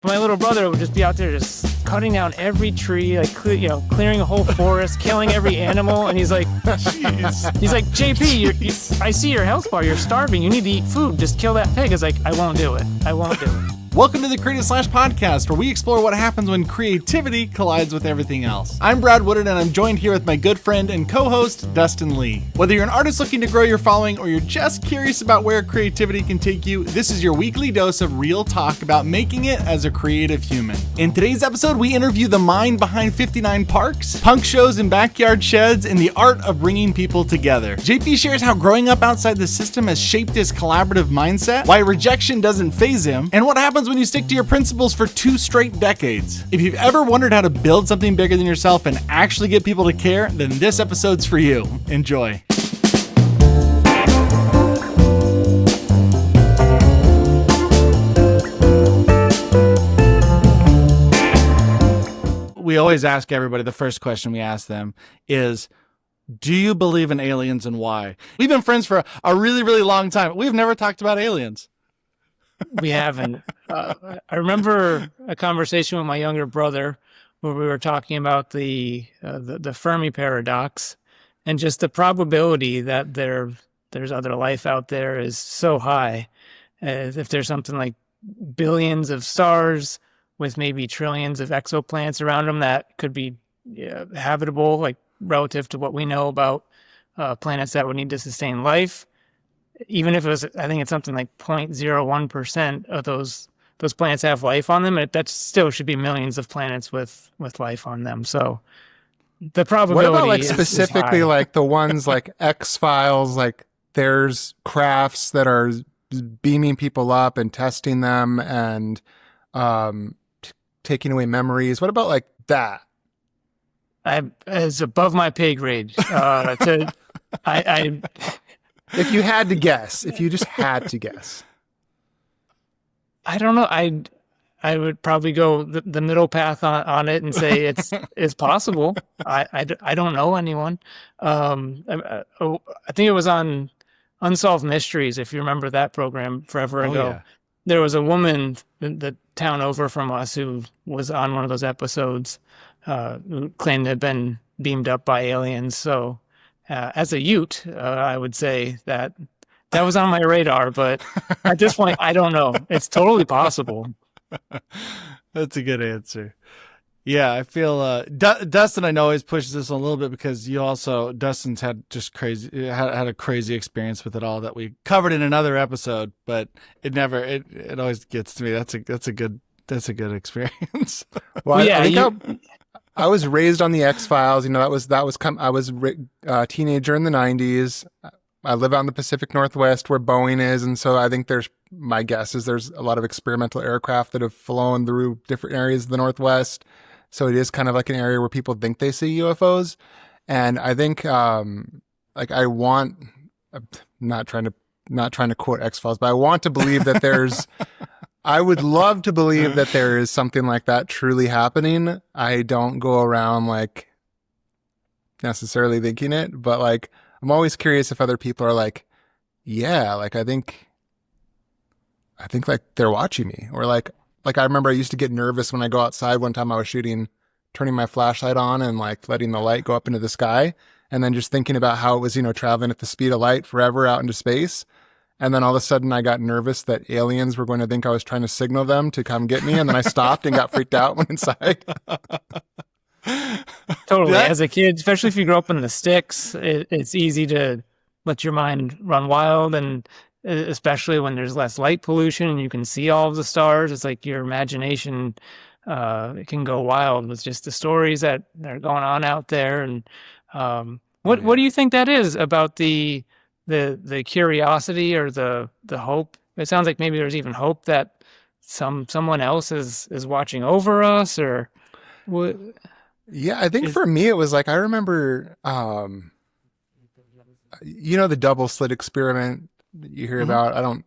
My little brother would just be out there just cutting down every tree, like clearing a whole forest, killing every animal. And he's like, he's like, JP, I see your health bar. You're starving. You need to eat food. Just kill that pig. It's like, I won't do it. I won't do it. Welcome to the Creative Slash Podcast, where we explore what happens when creativity collides with everything else. I'm Brad Woodard, and I'm joined here with my good friend and co-host, Dustin Lee. Whether you're an artist looking to grow your following or you're just curious about where creativity can take you, this is your weekly dose of real talk about making it as a creative human. In today's episode, we interview the mind behind 59 Parks, punk shows in backyard sheds, and the art of bringing people together. JP shares how growing up outside the system has shaped his collaborative mindset, why rejection doesn't faze him, and what happens when you stick to your principles for 2 straight decades. If you've ever wondered how to build something bigger than yourself and actually get people to care, then this episode's for you. Enjoy. We always ask everybody, the first question we ask them is, do you believe in aliens and why? We've been friends for a really, really long time. We've never talked about aliens. We haven't. I remember a conversation with my younger brother where we were talking about the Fermi paradox, and just the probability that there's other life out there is so high. If there's something like billions of stars with maybe trillions of exoplanets around them that could be habitable, like relative to what we know about planets that would need to sustain life. Even if it was, I think it's something like 0.01% of those planets have life on them, that still should be millions of planets with life on them. So the probability. What about like is specifically high. like the ones like X-Files, like there's crafts that are beaming people up and testing them and taking away memories. What about like that? It's above my pay grade. If you had to guess, if you just had to guess. I don't know. I would probably go the middle path on it and say it's possible. I don't know anyone. I think it was on Unsolved Mysteries, if you remember that program forever ago. Yeah. There was a woman the town over from us who was on one of those episodes who claimed to have been beamed up by aliens. So as a Ute, I would say that was on my radar, but at this point, I don't know. It's totally possible. That's a good answer. Yeah, I feel Dustin, I know, always pushes this a little bit because Dustin's had just had a crazy experience with it all that we covered in another episode, but it always gets to me. That's a good experience. Well, yeah, I think I was raised on the X-Files. You know, I was a teenager in the 90s. I live out in the Pacific Northwest where Boeing is. And so I think my guess is there's a lot of experimental aircraft that have flown through different areas of the Northwest. So it is kind of like an area where people think they see UFOs. And I think, I'm not trying to quote X-Files, but I want to believe that I would love to believe that there is something like that truly happening. I don't go around like necessarily thinking it, but like I'm always curious if other people are like, yeah, like I think like they're watching me, or like I remember I used to get nervous when I go outside. One time I was turning my flashlight on and like letting the light go up into the sky, and then just thinking about how it was, traveling at the speed of light forever out into space. And then all of a sudden I got nervous that aliens were going to think I was trying to signal them to come get me. And then I stopped and got freaked out, went inside. Totally. As a kid, especially if you grow up in the sticks, it's easy to let your mind run wild. And especially when there's less light pollution and you can see all of the stars, it's like your imagination it can go wild with just the stories that are going on out there. And what do you think that is about the curiosity or the hope? It sounds like maybe there's even hope that someone else is watching over us, or what? Yeah, I think for me it was like I remember the double slit experiment that you hear about.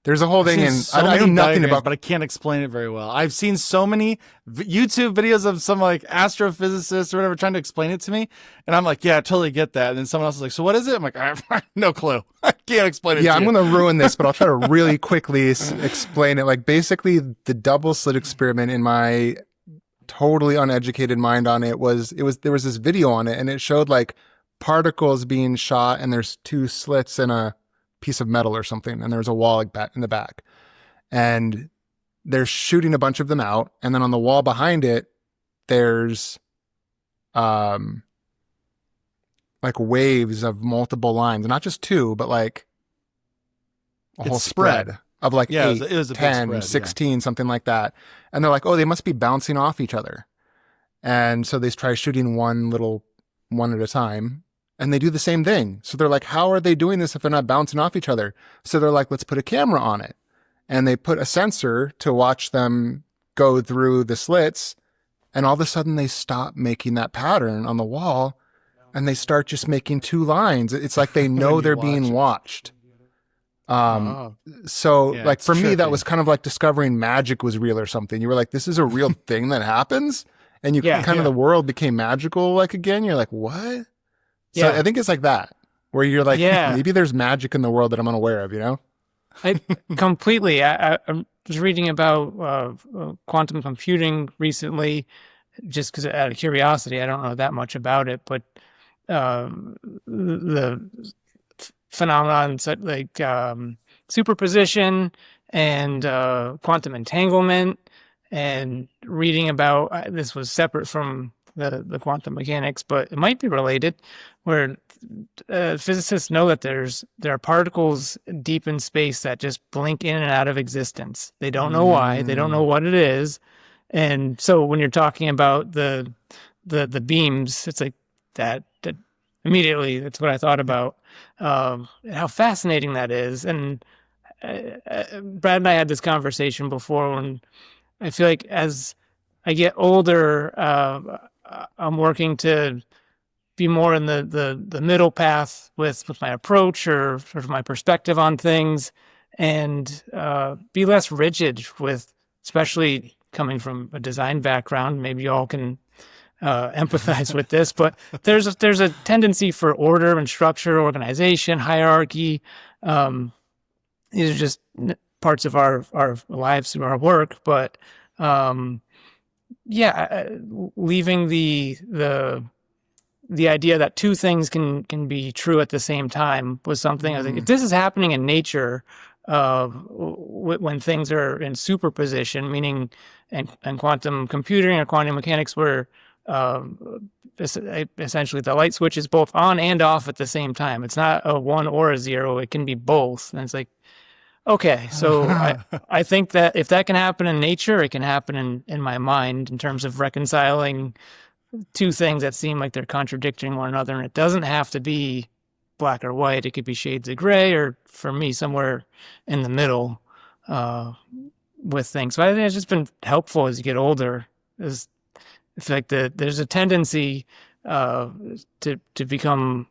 There's a whole thing, I've and seen so I know many nothing diagrams, about. but I can't explain it very well. I've seen so many YouTube videos of some like astrophysicists or whatever trying to explain it to me, and I'm like, yeah, I totally get that. And then someone else is like, so what is it? I'm like, I have no clue. I can't explain it. Yeah, to I'm you. going to ruin this, but I'll try to really quickly explain it. Like basically, the double slit experiment in my totally uneducated mind on it was there was this video on it, and it showed like particles being shot, and there's two slits in a piece of metal or something, and there's a wall like back in the back. And they're shooting a bunch of them out. And then on the wall behind it, there's like waves of multiple lines, not just two, but like a whole spread of like 8, it was a 10, big spread, 16, something like that. And they're like, oh, they must be bouncing off each other. And so they try shooting one at a time. And they do the same thing. So they're like, how are they doing this if they're not bouncing off each other? So they're like, let's put a camera on it. And they put a sensor to watch them go through the slits. And all of a sudden they stop making that pattern on the wall, and they start just making two lines. It's like they know they're being watched. So Yeah, like it's for me, that trippy. was kind of like discovering magic was real or something. You were like, this is a real thing that happens. And you the world became magical like again. You're like, what? So Yeah. I think it's like that, where you're like, Yeah. maybe there's magic in the world that I'm unaware of, you know? I completely. I was reading about quantum computing recently, just because out of curiosity. I don't know that much about it, but the phenomenon like superposition and quantum entanglement, and reading about this was separate from the quantum mechanics, but it might be related, where physicists know that there are particles deep in space that just blink in and out of existence. They don't know why. They don't know what it is. And so when you're talking about the beams, it's like that immediately that's what I thought about, how fascinating that is. And Brad and I had this conversation before, when I feel like as I get older, I'm working to be more in the middle path with my approach or sort of my perspective on things, and be less rigid with, especially coming from a design background. Maybe you all can empathize with this, but there's a tendency for order and structure, organization, hierarchy. These are just parts of our lives through our work, but leaving the idea that two things can be true at the same time was something I was like, if this is happening in nature, when things are in superposition, meaning and quantum computing or quantum mechanics, where essentially the light switch is both on and off at the same time. It's not a 1 or a 0. It can be both. And it's like, okay, so I think that if that can happen in nature, it can happen in my mind, in terms of reconciling two things that seem like they're contradicting one another. And it doesn't have to be black or white. It could be shades of gray, or for me, somewhere in the middle with things. So I think it's just been helpful as you get older. It's like there's a tendency to become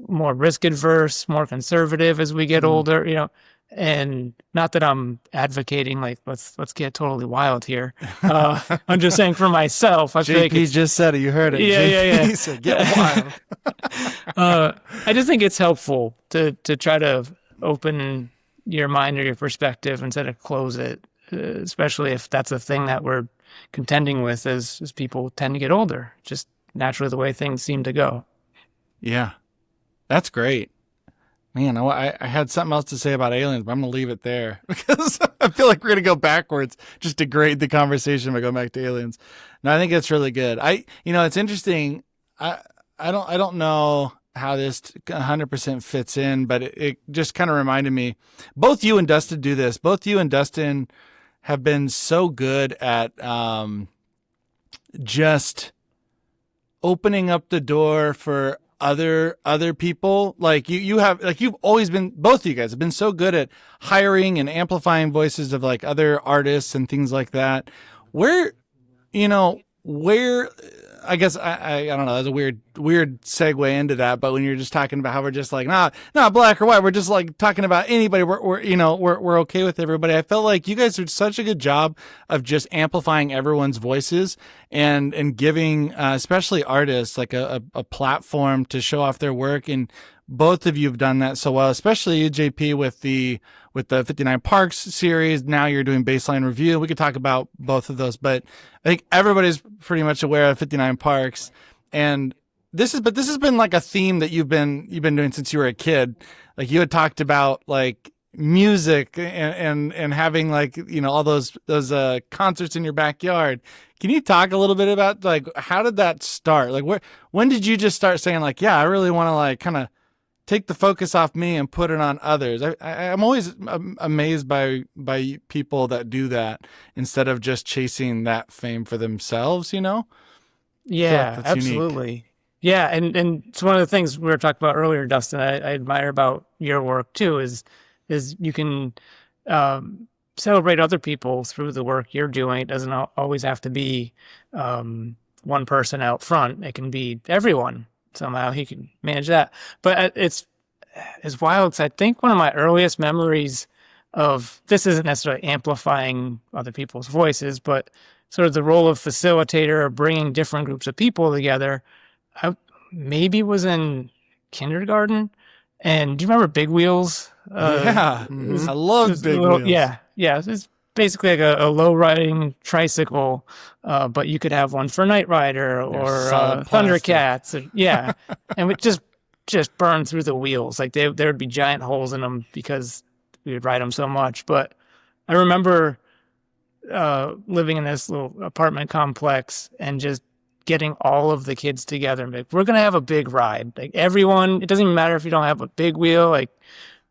more risk adverse, more conservative as we get older, you know. And not that I'm advocating like let's get totally wild here. I'm just saying for myself. I feel like JP just said it. You heard it. Yeah. He said, "Get wild." I just think it's helpful to try to open your mind or your perspective instead of close it, especially if that's a thing that we're contending with as people tend to get older. Just naturally the way things seem to go. Yeah, that's great. Man, I had something else to say about aliens, but I'm going to leave it there because I feel like we're going to go backwards, just degrade the conversation by going back to aliens. No, I think it's really good. It's interesting. I don't know how this 100% fits in, but it just kind of reminded me, both you and Dustin do this. Both you and Dustin have been so good at just opening up the door for other people. Like you've always been, both of you guys have been so good at hiring and amplifying voices of like other artists and things like that. I guess I don't know, that's a weird weird segue into that, but when you're just talking about how we're just like, not black or white, we're just like talking about anybody. We're okay with everybody. I felt like you guys did such a good job of just amplifying everyone's voices and giving, especially artists, like a platform to show off their work. And both of you have done that so well, especially you, JP, with the 59 Parks series. Now you're doing Baseline Review. We could talk about both of those, but I think everybody's pretty much aware of 59 Parks. And this has been like a theme that you've been doing since you were a kid. Like you had talked about like music and having like, all those concerts in your backyard. Can you talk a little bit about like, how did that start? Like when did you just start saying like, yeah, I really want to like kind of take the focus off me and put it on others? I'm always amazed by people that do that instead of just chasing that fame for themselves, Yeah, that's absolutely. unique. Yeah, and it's one of the things we were talking about earlier, Dustin. I admire about your work too is you can celebrate other people through the work you're doing. It doesn't always have to be one person out front. It can be everyone. Somehow he can manage that. But it's wild. I think one of my earliest memories of this isn't necessarily amplifying other people's voices, but sort of the role of facilitator or bringing different groups of people together. I maybe was in kindergarten. And do you remember Big Wheels? Yeah, I love Big Wheels. Yeah. It's basically like a low riding tricycle, but you could have one for Knight Rider or Thundercats. And we just burn through the wheels. Like there would be giant holes in them because we would ride them so much. But I remember living in this little apartment complex and just getting all of the kids together and be like, we're going to have a big ride. Like everyone, it doesn't even matter if you don't have a big wheel, like,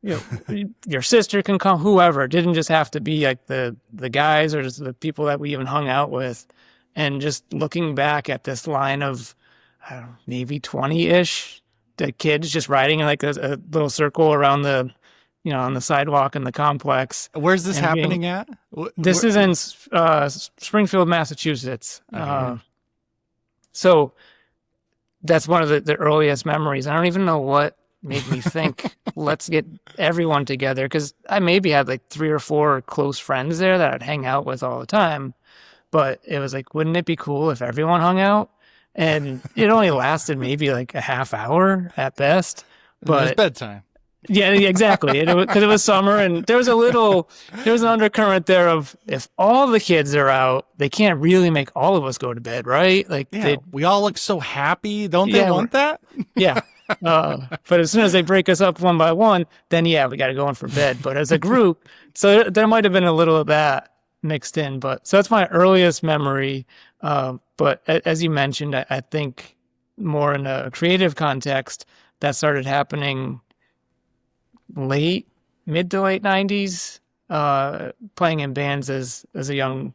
your sister can come, whoever. It didn't just have to be like the guys or just the people that we even hung out with. And just looking back at this line of, I don't know, maybe 20-ish, the kids just riding like a little circle around the, on the sidewalk in the complex. Where's this happening at? This is in Springfield, Massachusetts. So that's one of the earliest memories. I don't even know what made me think, let's get everyone together. Because I maybe had like 3 or 4 close friends there that I'd hang out with all the time. But it was like, wouldn't it be cool if everyone hung out? And it only lasted maybe like a half hour at best. But it was bedtime. Yeah, exactly. Because it was summer, and there was an undercurrent there of, if all the kids are out, they can't really make all of us go to bed, right? Like, we all look so happy. Don't they want that? Yeah. But as soon as they break us up one by one, then we got to go in for bed. But as a group, so there might have been a little of that mixed in. But so that's my earliest memory. But as you mentioned, I think more in a creative context, that started happening mid to late 90s, playing in bands as a young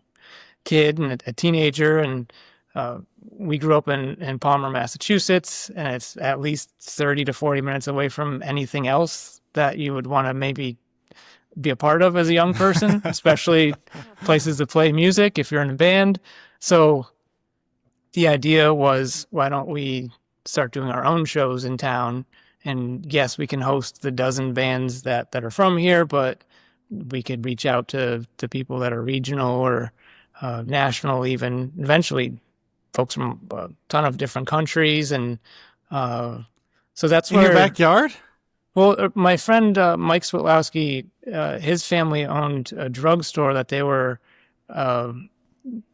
kid and a teenager. And we grew up in Palmer, Massachusetts, and it's at least 30 to 40 minutes away from anything else that you would want to maybe be a part of as a young person, especially places to play music if you're in a band. So the idea was, why don't we start doing our own shows in town? And yes, we can host the dozen bands that are from here, but we could reach out to people that are regional or national, even eventually folks from a ton of different countries. And so that's in your backyard. Well, my friend Mike Switlowski, his family owned a drugstore that they were going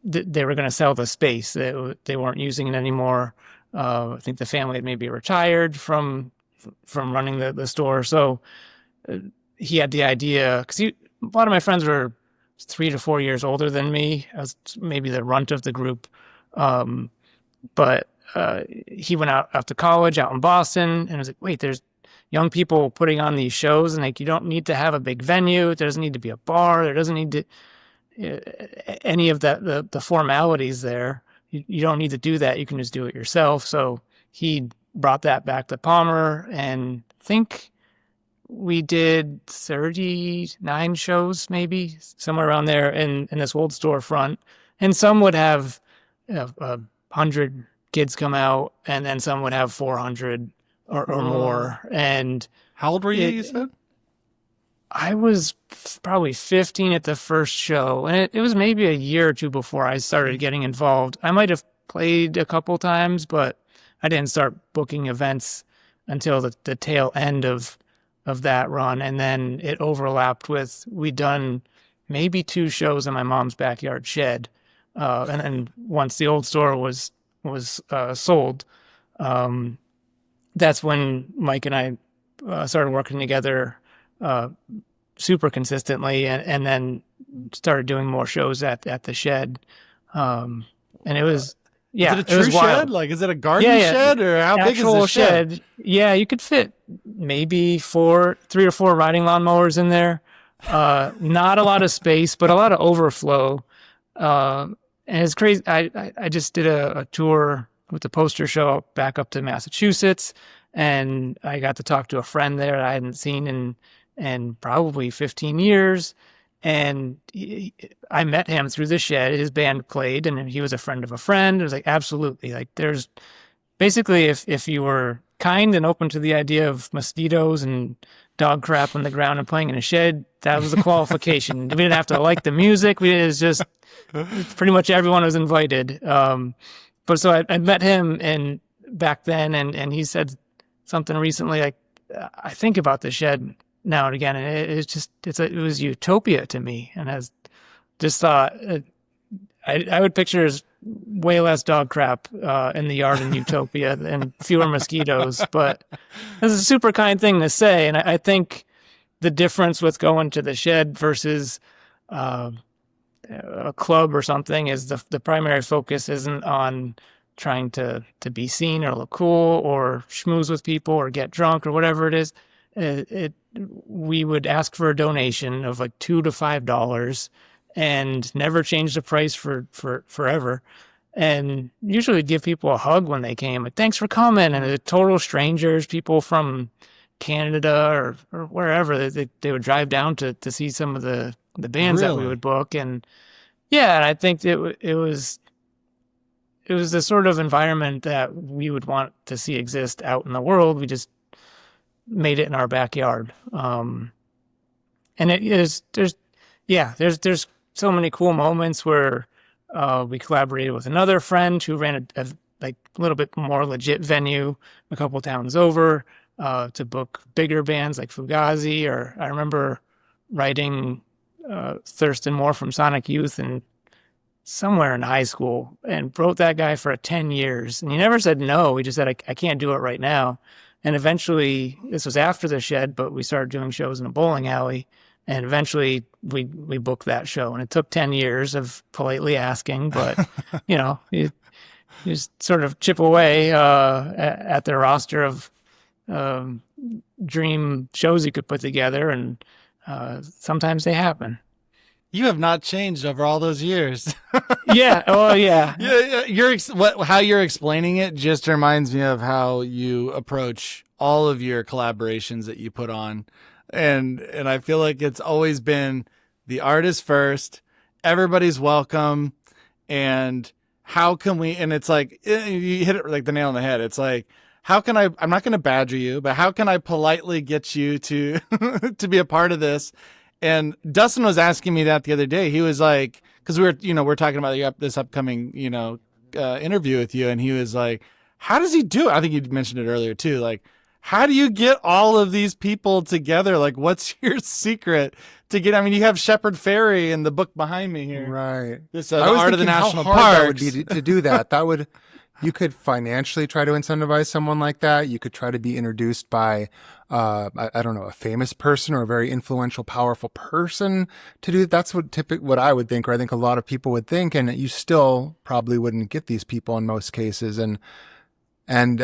to sell the space. They weren't using it anymore. I think the family had maybe retired from running the store. So he had the idea, because a lot of my friends were 3 to 4 years older than me. I was maybe the runt of the group. But he went out to college out in Boston and was like, wait, there's young people putting on these shows, and like, you don't need to have a big venue. There doesn't need to be a bar. There doesn't need to any of that, the formalities there. You don't need to do that. You can just do it yourself. So he brought that back to Palmer, and I think we did 39 shows, maybe somewhere around there in this old storefront. And some would have 100 kids come out, and then some would have 400 or more. And how old were you? You said I was probably 15 at the first show, and it was maybe a year or two before I started getting involved. I might have played a couple times, but I didn't start booking events until the tail end of that run. And then it overlapped with, we'd done maybe 2 shows in my mom's backyard shed. And then once the old store was sold, that's when Mike and I started working together super consistently, and then started doing more shows at the shed. And it was, is it a true shed? Like, is it a garden shed, or how big is the shed? Yeah, you could fit maybe 3 or 4 riding lawnmowers in there. Not a lot of space, but a lot of overflow. And it's crazy. I just did a tour with the poster show back up to Massachusetts, and I got to talk to a friend there that I hadn't seen in probably 15 years. And I met him through the shed. His band played, and he was a friend of a friend. It was like, absolutely. Like, there's basically, if you were kind and open to the idea of mosquitoes and dog crap on the ground and playing in a shed, that was the qualification. We didn't have to like the music. It was just pretty much everyone was invited. But so I met him and back then, and he said something recently, like, I think about the shed now and again, and it was utopia to me. And I just thought, I would picture as way less dog crap in the yard in utopia and fewer mosquitoes. But this is a super kind thing to say, and I think the difference with going to the shed versus a club or something is the primary focus isn't on trying to be seen or look cool or schmooze with people or get drunk or whatever it is. We would ask for a donation of like $2 to $5 and never change the price for forever. And usually we'd give people a hug when they came, like, thanks for coming. And total strangers, people from Canada or wherever, they would drive down to see some of the bands that we would book. And yeah, and I think it was the sort of environment that we would want to see exist out in the world. We just made it in our backyard. And there's so many cool moments where we collaborated with another friend who ran a little bit more legit venue a couple towns over to book bigger bands like Fugazi. Or I remember writing Thurston Moore from Sonic Youth and somewhere in high school, and wrote that guy for 10 years. And he never said no. He just said, I can't do it right now. And eventually, this was after the shed, but we started doing shows in a bowling alley. And eventually we booked that show. And it took 10 years of politely asking, but you just sort of chip away at the roster of dream shows you could put together. And sometimes they happen. You have not changed over all those years. Yeah. Oh, yeah. Yeah. How you're explaining it just reminds me of how you approach all of your collaborations that you put on. And I feel like it's always been the artist first, everybody's welcome. And how can we, and it's like, you hit it like the nail on the head. It's like, how can I'm not going to badger you, but how can I politely get you to, to be a part of this? And Dustin was asking me that the other day. He was like, because we're talking about this upcoming, interview with you. And he was like, how does he do it? I think you mentioned it earlier too. Like, how do you get all of these people together? Like, what's your secret to get? I mean, you have Shepherd Ferry in the book behind me here. Right. This the Art of the National Parks. That would be to do that. You could financially try to incentivize someone like that. You could try to be introduced by, I don't know, a famous person or a very influential, powerful person to do. That's what I would think, or I think a lot of people would think, and you still probably wouldn't get these people in most cases. And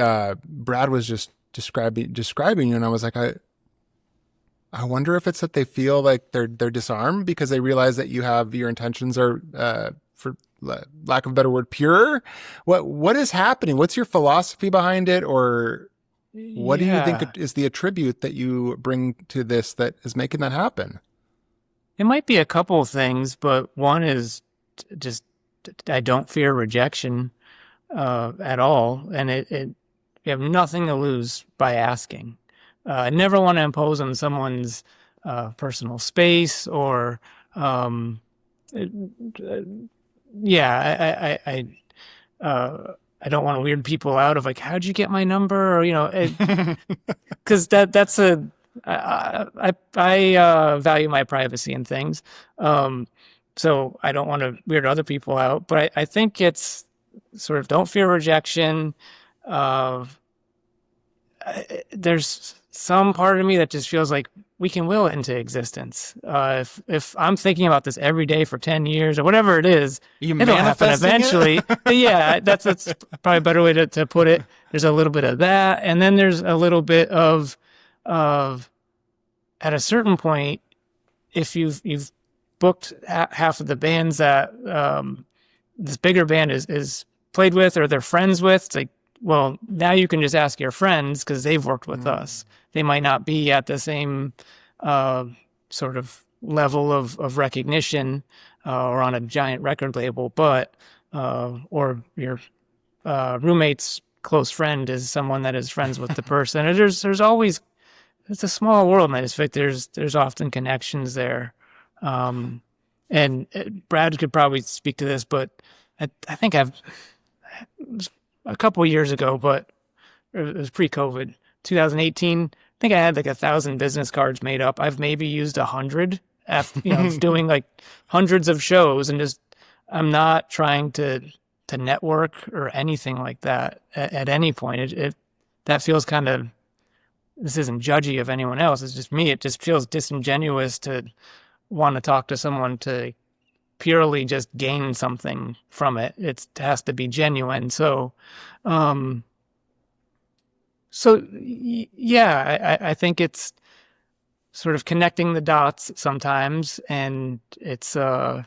Brad was just describing you, and I was like, I wonder if it's that they feel like they're disarmed because they realize that your intentions are, for lack of a better word, pure. What is happening? What's your philosophy behind it? Or what do you think is the attribute that you bring to this that is making that happen? It might be a couple of things, but one is just, I don't fear rejection. at all, and you have nothing to lose by asking. I never want to impose on someone's personal space or, it- uh, yeah, I don't want to weird people out of like, how'd you get my number? Or, because that's I value my privacy and things. So I don't want to weird other people out, but I think it's sort of don't fear rejection. Uh, there's some part of me that just feels like we can will it into existence. If I'm thinking about this every day for 10 years or whatever it is, You it'll happen manifesting eventually. it? But yeah, that's probably a better way to put it. There's a little bit of that, and then there's a little bit of at a certain point, if you've booked half of the bands that this bigger band is played with or they're friends with, it's like, well, now you can just ask your friends because they've worked with us. They might not be at the same sort of level of recognition or on a giant record label, but or your roommate's close friend is someone that is friends with the person. And there's always, it's a small world, and I just think there's often connections there. And Brad could probably speak to this, but I think it was a couple of years ago, but it was pre-COVID, 2018. I think I had like 1,000 business cards made up. I've maybe used 100 after, doing like hundreds of shows, and just, I'm not trying to network or anything like that at any point. That feels kind of, this isn't judgy of anyone else. It's just me. It just feels disingenuous to want to talk to someone to purely just gain something from it. It has to be genuine. So, yeah, I think it's sort of connecting the dots sometimes, and it's the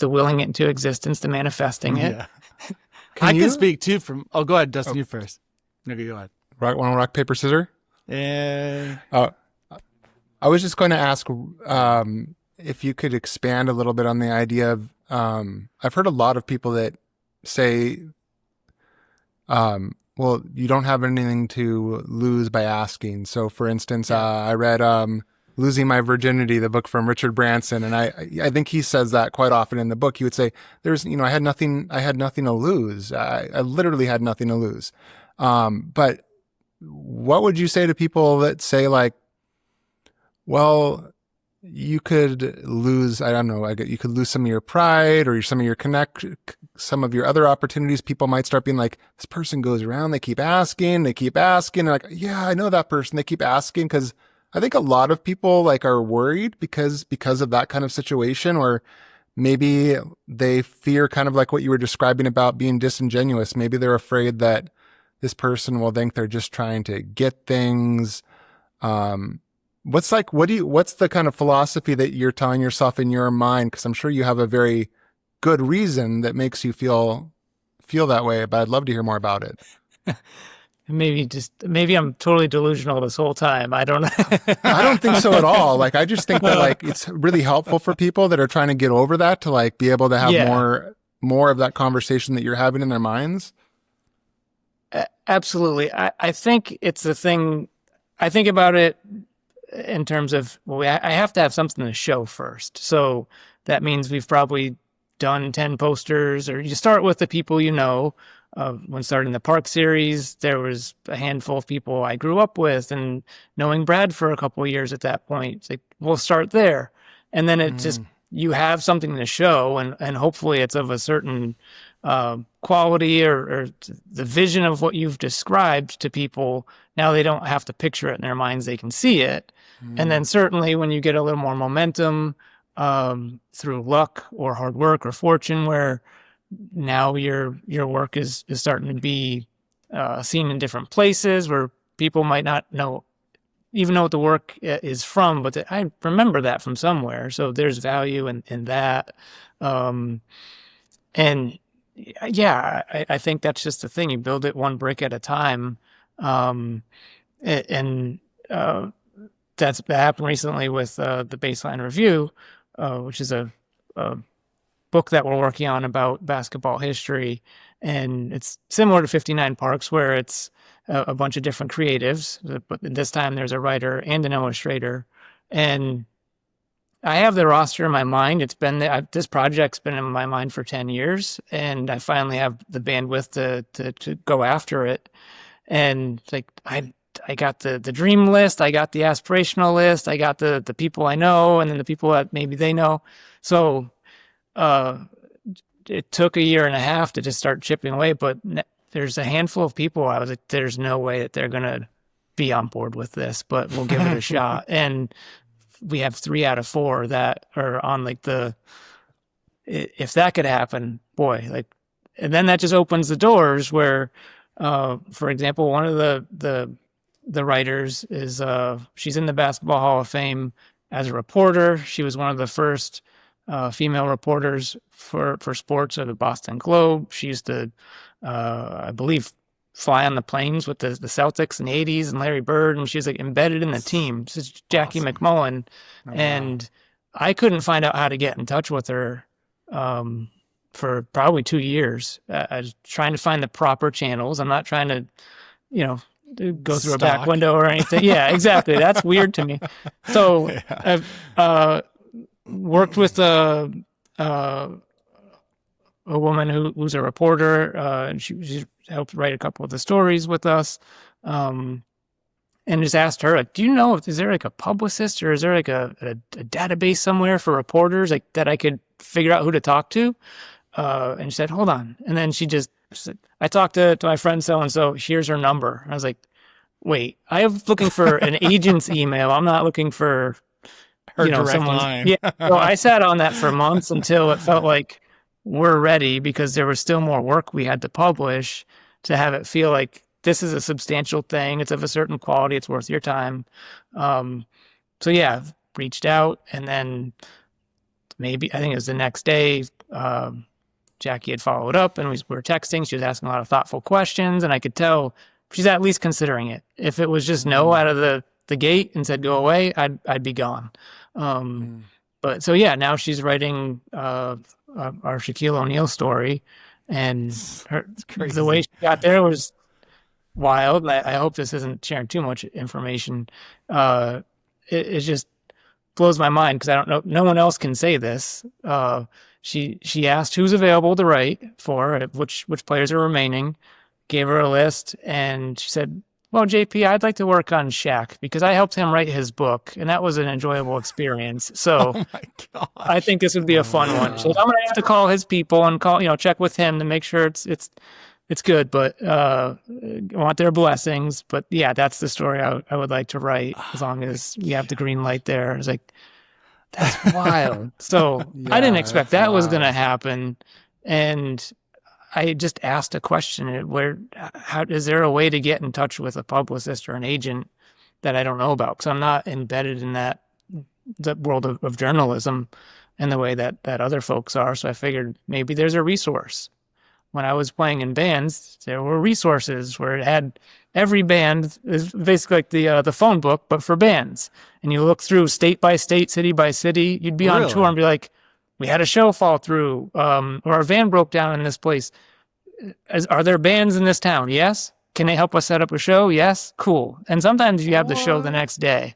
willing it into existence, the manifesting it. Yeah. I can speak too from. Oh, go ahead, Dustin. You first. Okay, go ahead. Rock, paper, scissors? Yeah. I was just going to ask if you could expand a little bit on the idea of, I've heard a lot of people that say, well, you don't have anything to lose by asking. So for instance, I read Losing My Virginity, the book from Richard Branson, and I think he says that quite often in the book. He would say, I had nothing to lose. I literally had nothing to lose. But what would you say to people that say like, well, you could lose, I don't know, you could lose some of your pride or some of your other opportunities. People might start being like, this person goes around, they keep asking. Like, yeah, I know that person. They keep asking, because I think a lot of people like are worried because of that kind of situation, or maybe they fear kind of like what you were describing about being disingenuous. Maybe they're afraid that this person will think they're just trying to get things. What's the kind of philosophy that you're telling yourself in your mind? Because I'm sure you have a very good reason that makes you feel that way, but I'd love to hear more about it. Maybe I'm totally delusional this whole time. I don't know. I don't think so at all. Like, I just think that like it's really helpful for people that are trying to get over that to like be able to have more of that conversation that you're having in their minds. Absolutely. I think it's the thing. I think about it in terms of, well, I have to have something to show first. So that means we've probably done 10 posters, or you start with the people you know. When starting the Park series, there was a handful of people I grew up with, and knowing Brad for a couple of years at that point, it's like, we'll start there. And then it just, you have something to show, and hopefully it's of a certain quality or the vision of what you've described to people. Now they don't have to picture it in their minds, they can see it. And then certainly when you get a little more momentum through luck or hard work or fortune, where now your work is starting to be seen in different places where people might not even know what the work is from, but I remember that from somewhere. So there's value in that. And yeah, I think that's just the thing. You build it one brick at a time. And that happened recently with the Baseline Review, which is a book that we're working on about basketball history, and it's similar to 59 Parks, where it's a bunch of different creatives, but this time there's a writer and an illustrator. And I have the roster in my mind. It's been this project's been in my mind for 10 years, and I finally have the bandwidth to go after it. And like I got the dream list, I got the aspirational list, I got the people I know, and then the people that maybe they know. So it took a year and a half to just start chipping away, but there's a handful of people I was like, there's no way that they're gonna be on board with this, but we'll give it a shot. And we have 3 out of 4 that are on like if that could happen, boy, like, and then that just opens the doors where, for example, one of the writers is, she's in the Basketball Hall of Fame as a reporter. She was one of the first female reporters for sports at the Boston Globe. She used to, I believe, fly on the planes with the Celtics in the 80s and Larry Bird, and she's like embedded in the team. This is Jackie McMullen. Oh, and wow. I couldn't find out how to get in touch with her for probably 2 years. I was trying to find the proper channels. I'm not trying to, go through a back window or anything. Yeah, exactly. That's weird to me. So yeah. I've worked with a woman who's a reporter, and she helped write a couple of the stories with us, and just asked her, like, do you know is there like a publicist or is there like a database somewhere for reporters like that I could figure out who to talk to? And she said, hold on. And then she said, I talked to my friend so-and-so, here's her number. And I was like, wait, I'm looking for an agent's email. I'm not looking for her direct line. Yeah. So I sat on that for months until it felt like we're ready, because there was still more work we had to publish to have it feel like this is a substantial thing. It's of a certain quality. It's worth your time. So yeah, reached out, and then maybe, I think it was the next day, Jackie had followed up, and we were texting. She was asking a lot of thoughtful questions, and I could tell she's at least considering it. If it was just no out of the gate and said go away, I'd be gone. But so yeah, now she's writing our Shaquille O'Neal story, and the way she got there was wild. I hope this isn't sharing too much information. It just blows my mind, because I don't know, no one else can say this. She asked who's available to write for, which players are remaining, gave her a list, and she said, well, JP, I'd like to work on Shaq because I helped him write his book, and that was an enjoyable experience. So oh my gosh. I think this would be a fun one. So I'm going to have to call his people and check with him to make sure it's good, but I want their blessings. But yeah, that's the story I would like to write, as long as we have the green light there. It's like, that's wild. So yeah, I didn't expect that was going to happen. And I just asked a question: how is there a way to get in touch with a publicist or an agent that I don't know about? Because I'm not embedded in that world of journalism in the way that other folks are. So I figured maybe there's a resource. When I was playing in bands, there were resources where it had every band is basically like the phone book, but for bands. And you look through state by state, city by city. You'd be on tour and be like, we had a show fall through, or our van broke down in this place. Are there bands in this town? Yes. Can they help us set up a show? Yes. Cool. And sometimes you have the show the next day.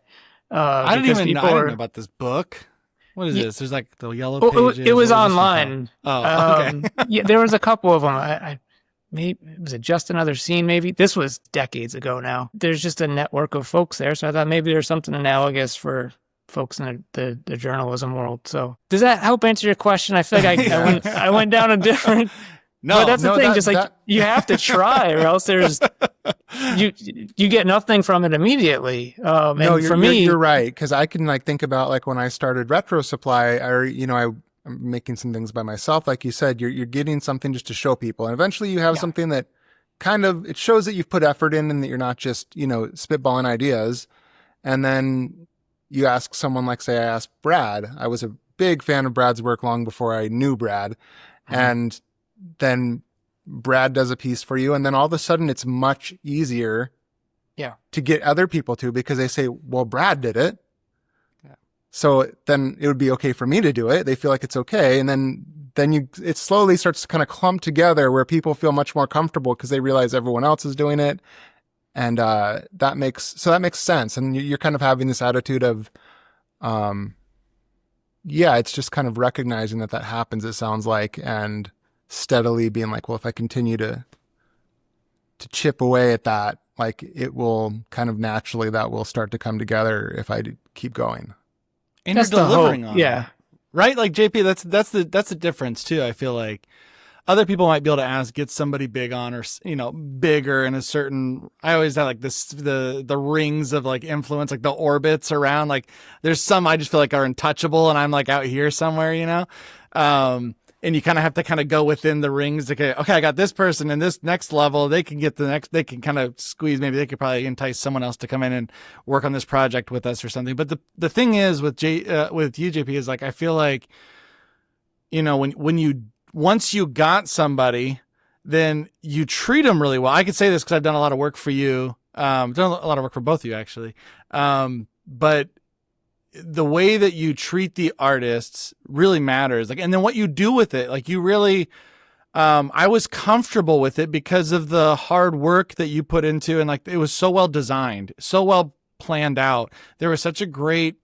I didn't know about this book. What is this? There's like the yellow pages. It was online. Oh, okay. Yeah, there was a couple of them. Maybe was it Just Another Scene? Maybe this was decades ago now. There's just a network of folks there, so I thought maybe there's something analogous for folks in the journalism world. So does that help answer your question? I feel like I went down a different. No, but that's the thing. Just like you have to try, or else you get nothing from it immediately. No, you're right, because I can think about when I started Retro Supply, I'm making some things by myself, like you said. You're getting something just to show people, and eventually you have something that it shows that you've put effort in, and that you're not just spitballing ideas. And then you ask someone, like say I asked Brad. I was a big fan of Brad's work long before I knew Brad, and then Brad does a piece for you, and then all of a sudden it's much easier to get other people to, because they say, well, Brad did it. Yeah. So then it would be okay for me to do it. They feel like it's okay. And then then it slowly starts to kind of clump together where people feel much more comfortable because they realize everyone else is doing it. And that makes sense. And you're kind of having this attitude of, it's just kind of recognizing that happens, it sounds like, and steadily being like, well, if I continue to chip away at that, like it will kind of naturally, that will start to come together if I keep going. And that's you're delivering on yeah. it, right? Like JP, that's the difference too. I feel like other people might be able to get somebody big on, or, bigger in a certain, I always have like the rings of like influence, like the orbits around, like there's some I just feel like are untouchable and I'm like out here somewhere, and you kind of have to kind of go within the rings. Okay, I got this person in this next level. They can they can kind of squeeze. Maybe they could probably entice someone else to come in and work on this project with us or something. But the thing is with you, JP, is like, I feel like, once you got somebody, then you treat them really well. I could say this because I've done a lot of work for you. Done a lot of work for both of you actually. But the way that you treat the artists really matters. Like, and then what you do with it, like you really, I was comfortable with it because of the hard work that you put into, and like, it was so well designed, so well planned out. There was such a great,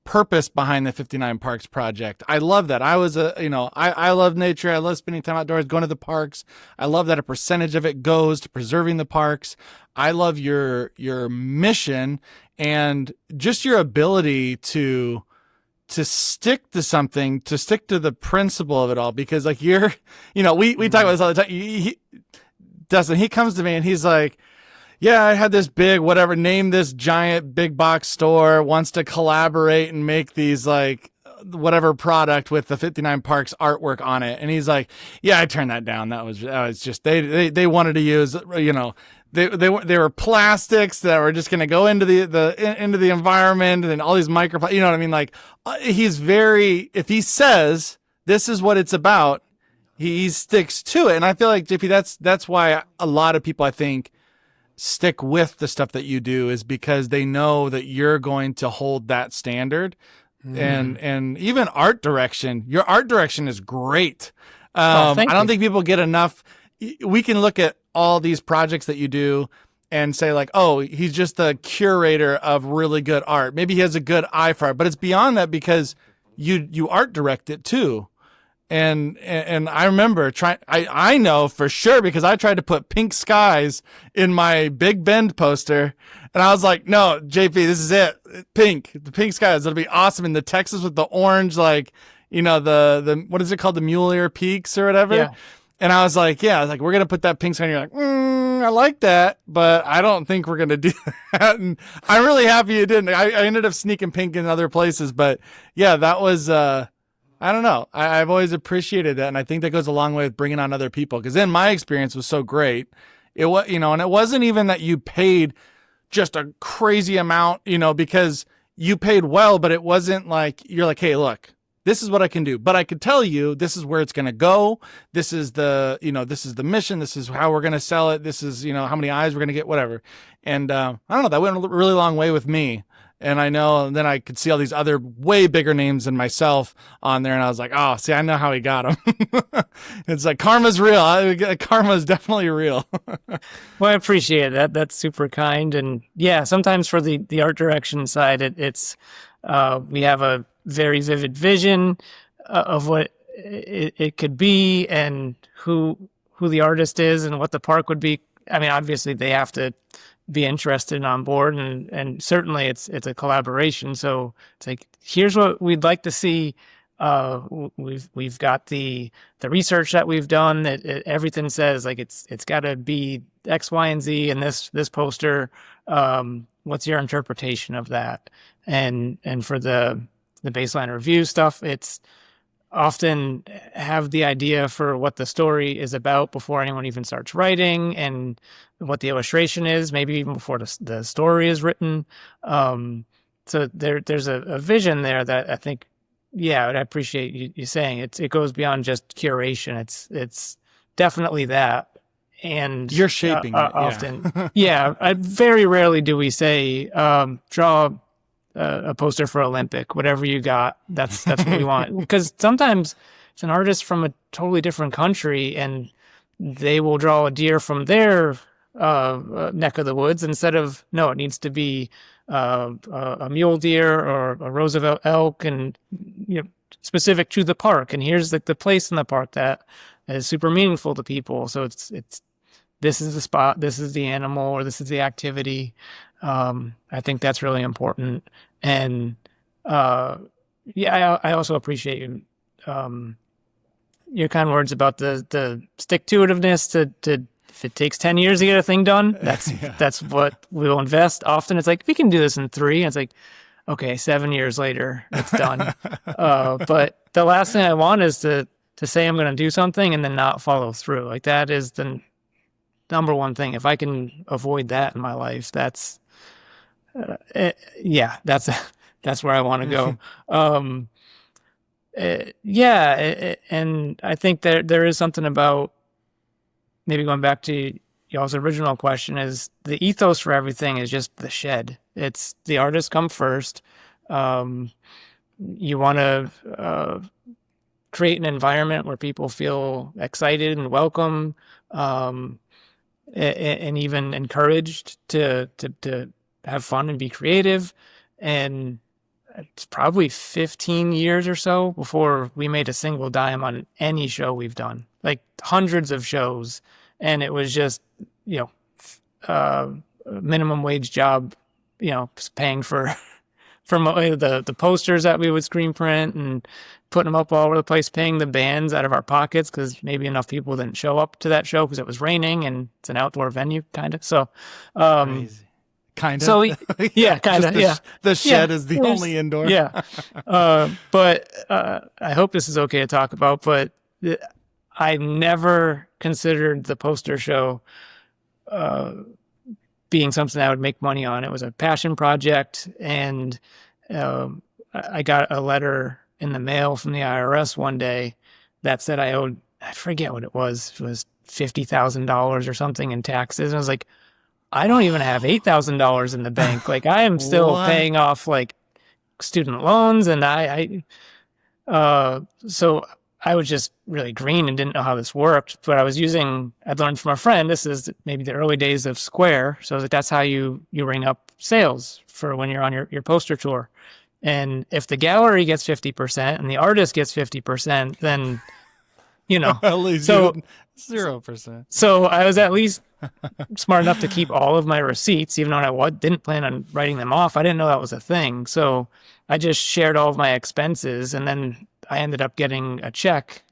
purpose behind the 59 Parks project. I love that. I was I love nature. I love spending time outdoors, going to the parks. I love that a percentage of it goes to preserving the parks. I love your mission and just your ability to stick to something, to stick to the principle of it all, because like we talk about this all the time. Dustin, he comes to me and he's like, yeah, I had this big, whatever, name this giant big box store wants to collaborate and make these like whatever product with the 59 Parks artwork on it. And he's like, yeah, I turned that down. That was just, they wanted to use, they were plastics that were just going to go into the environment, and all these micro, what I mean? Like, if he says this is what it's about, he sticks to it. And I feel like, JP, that's why a lot of people, I think, stick with the stuff that you do, is because they know that you're going to hold that standard. And even art direction, your art direction is great. I don't think people get enough. We can look at all these projects that you do and say like, oh, he's just the curator of really good art. Maybe he has a good eye for art, but it's beyond that, because you art direct it too. And I remember I know for sure, because I tried to put pink skies in my Big Bend poster, and I was like, no, JP, this is it. The pink skies. It'll be awesome. And the Texas with the orange, like, the what is it called? The mule ear peaks or whatever. Yeah. And I was like, we're going to put that pink sky. And you're like, I like that, but I don't think we're going to do that. And I'm really happy you didn't. I ended up sneaking pink in other places, but yeah, that was, I don't know. I've always appreciated that. And I think that goes a long way with bringing on other people. Cause then my experience was so great. It was, and it wasn't even that you paid just a crazy amount, because you paid well, but it wasn't like, you're like, hey, look, this is what I can do, but I could tell you, this is where it's going to go. This is this is the mission. This is how we're going to sell it. This is, how many eyes we're going to get, whatever. And, I don't know, that went a really long way with me. And I know, and then I could see all these other way bigger names than myself on there. And I was like, oh, see, I know how he got them. It's like, karma's real. Karma's definitely real. Well, I appreciate that. That's super kind. And yeah, sometimes for the art direction side, it's we have a very vivid vision of what it could be, and who the artist is, and what the park would be. I mean, obviously they have to be interested and on board, and certainly it's a collaboration. So it's like, here's what we'd like to see. We've got the research that we've done, that everything says like it's got to be X, Y, and Z in this poster. What's your interpretation of that? And for the baseline review stuff, it's often have the idea for what the story is about before anyone even starts writing, and what the illustration is, maybe even before the story is written. So there's a vision there that I think, yeah, I appreciate you saying it goes beyond just curation. It's definitely that. And you're shaping it. Often. Yeah. Very rarely do we say, draw a poster for Olympic, whatever you got. That's what we want. Because sometimes it's an artist from a totally different country, and they will draw a deer from their neck of the woods instead of, no, it needs to be a mule deer or a Roosevelt elk, and specific to the park. And here's the place in the park that is super meaningful to people. So it's this is the spot, this is the animal, or this is the activity. I think that's really important. And I also appreciate your kind words about the stick-to-itiveness to if it takes 10 years to get a thing done, that's what we'll invest. Often it's like, we can do this in 3. And it's like, okay, 7 years later, it's done. But the last thing I want is to say I'm going to do something and then not follow through. Like, that is the number one thing. If I can avoid that in my life, that's where I want to go. And I think there is something about, maybe going back to y'all's original question, is the ethos for everything is just the shed. It's the artists come first. You want to create an environment where people feel excited and welcome, and even encouraged to have fun and be creative. And it's probably 15 years or so before we made a single dime on any show we've done, like hundreds of shows. And it was just, minimum wage job, paying for the posters that we would screen print and putting them up all over the place, paying the bands out of our pockets because maybe enough people didn't show up to that show because it was raining and it's an outdoor venue, kind of. So, crazy. Kind of. So yeah, kind of. Yeah, the shed is the only indoor. Yeah, but I hope this is okay to talk about. But I never considered the poster show being something I would make money on. It was a passion project, and I got a letter in the mail from the IRS one day that said I owed, I forget what it was $50,000 or something in taxes. And I was like, I don't even have $8,000 in the bank. Like, I am still paying off like student loans, and so I was just really green and didn't know how this worked. But I learned from a friend, this is maybe the early days of Square. So that's how you ring up sales for when you're on your poster tour. And if the gallery gets 50% and the artist gets 50%, then, at least 0%. So I was at least smart enough to keep all of my receipts, even though I didn't plan on writing them off. I didn't know that was a thing. So I just shared all of my expenses, and then I ended up getting a check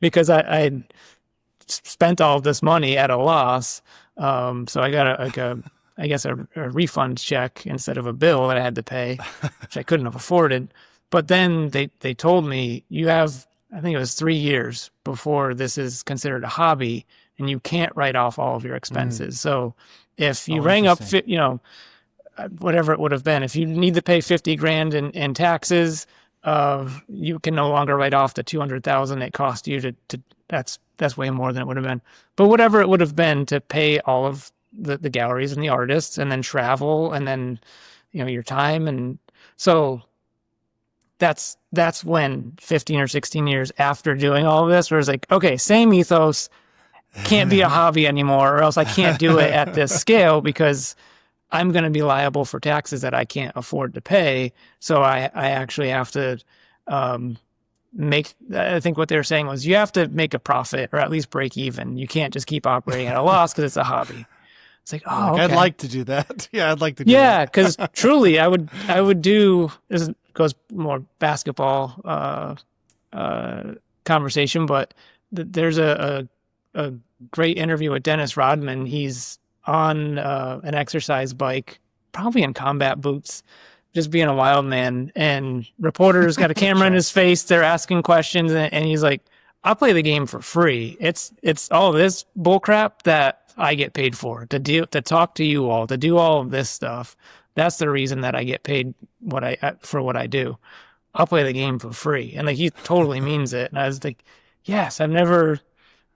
because I spent all of this money at a loss. So I got a refund check instead of a bill that I had to pay, which I couldn't have afforded. But then they told me, you have, I think it was 3 years before this is considered a hobby, and you can't write off all of your expenses. So if you rang up, whatever it would have been, if you need to pay 50 grand in taxes, you can no longer write off the 200,000 it cost you to that's way more than it would have been. But whatever it would have been to pay all of the galleries and the artists, and then travel, and then, your time. And so that's when 15 or 16 years after doing all of this, where it's like, okay, same ethos, can't be a hobby anymore, or else I can't do it at this scale because I'm going to be liable for taxes that I can't afford to pay. So I actually have to I think what they were saying was, you have to make a profit or at least break even. You can't just keep operating at a loss because it's a hobby. It's like, okay. I'd like to do that. Yeah, I'd like to do that. Yeah, because truly I would do, this goes more basketball conversation, but there's a great interview with Dennis Rodman. He's on an exercise bike, probably in combat boots, just being a wild man, and reporters got a camera in his face. They're asking questions, and he's like, I'll play the game for free. It's all this bullcrap that I get paid for, to talk to you all, to do all of this stuff. That's the reason that I get paid for what I do. I'll play the game for free. And like, he totally means it. And I was like, yes, I've never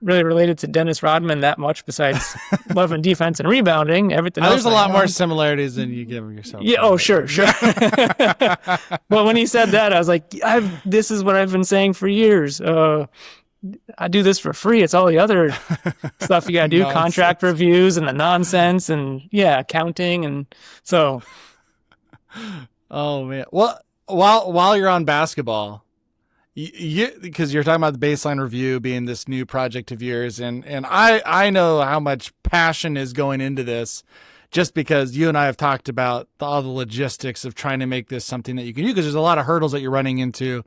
really related to Dennis Rodman that much besides love and defense and rebounding. Everything else. There's a lot more similarities than you give yourself. Yeah. Oh, sure. But when he said that, I was like, this is what I've been saying for years. I do this for free. It's all the other stuff you got to do, contract reviews and the nonsense and accounting. And so. Oh man. Well, while you're on basketball, because you're talking about the baseline review being this new project of yours, and I know how much passion is going into this, just because you and I have talked about all the logistics of trying to make this something that you can do, because there's a lot of hurdles that you're running into,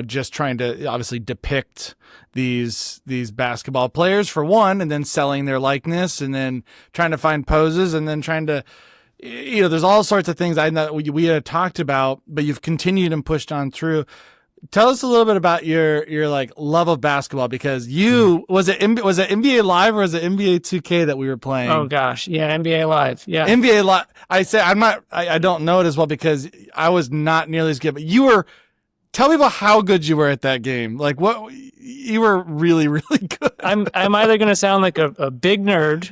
just trying to obviously depict these basketball players for one, and then selling their likeness, and then trying to find poses, and then trying to, there's all sorts of things I know we had talked about, but you've continued and pushed on through. Tell us a little bit about your like love of basketball, because was it NBA Live or was it NBA 2K that we were playing? Oh gosh, yeah, NBA Live, yeah, NBA Live. I don't know it as well because I was not nearly as good, but you were. Tell me about how good you were at that game. Like what you were really, really good. I'm either going to sound like a big nerd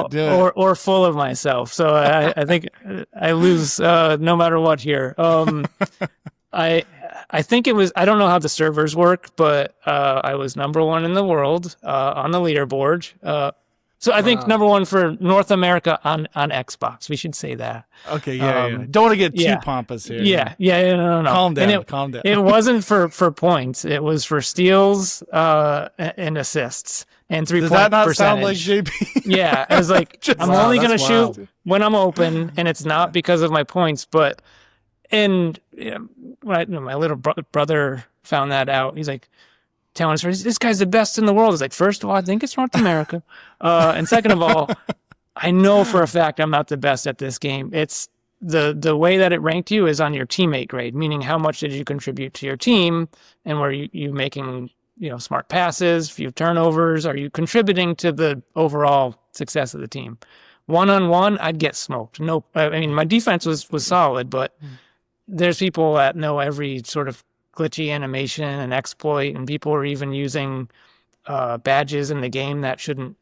do it. Or full of myself. So I think I lose no matter what here. I think it was, I don't know how the servers work, but I was number 1 in the world on the leaderboard. So I think number 1 for North America on Xbox. We should say that. Okay, yeah. Don't want to get too pompous here. Yeah, no. Calm down. It wasn't for points. It was for steals and assists and 3-point percentage. Does that not sound like JP? Yeah, I was like, I'm only going to shoot when I'm open, and it's not because of my points. But when my little brother found that out, he's like, telling us, this guy's the best in the world. It's like, first of all, I think it's North America. And second of all, I know for a fact I'm not the best at this game. It's the way that it ranked you is on your teammate grade, meaning how much did you contribute to your team, and were you making smart passes, few turnovers, are you contributing to the overall success of the team? One-on-one, I'd get smoked. No, I mean, my defense was solid, but there's people that know every sort of glitchy animation and exploit, and people are even using badges in the game that shouldn't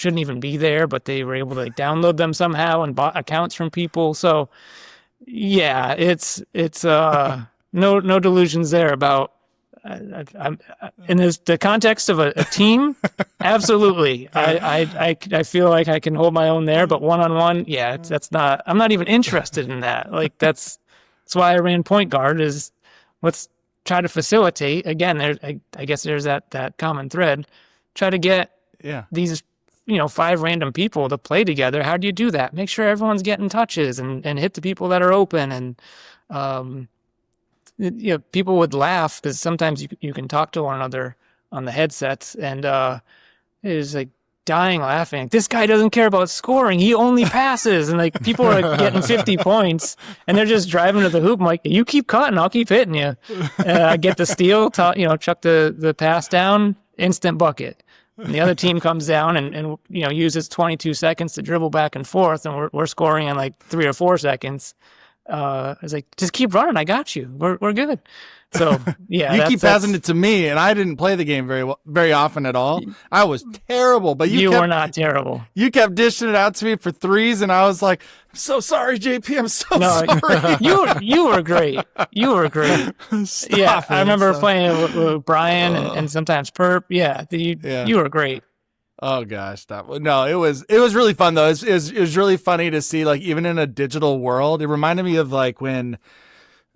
even be there, but they were able to download them somehow and bought accounts from people. So yeah, it's no delusions there about I'm in the context of a team. Absolutely, I feel like I can hold my own there, but one-on-one, I'm not even interested in that. Like that's why I ran point guard, is let's try to facilitate. Again, I guess there's that common thread. Try to get these 5 random people to play together. How do you do that? Make sure everyone's getting touches and hit the people that are open. And people would laugh because sometimes you can talk to one another on the headsets, and it was like dying laughing. This guy doesn't care about scoring. He only passes. And like people are getting 50 points and they're just driving to the hoop. I'm like, you keep cutting, I'll keep hitting you. I get the steal, chuck the pass down, instant bucket. And the other team comes down and uses 22 seconds to dribble back and forth, and we're scoring in like 3 or 4 seconds. I was like, just keep running. I got you. We're good. So yeah, you keep passing it to me, and I didn't play the game very often at all. I was terrible, but you were not terrible. You kept dishing it out to me for threes, and I was like, I'm so sorry, JP. I'm so sorry. You were great. You were great. I remember playing with Brian and sometimes Perp. Yeah, you were great. Oh gosh, it was really fun though. It was really funny to see, like, even in a digital world. It reminded me of like when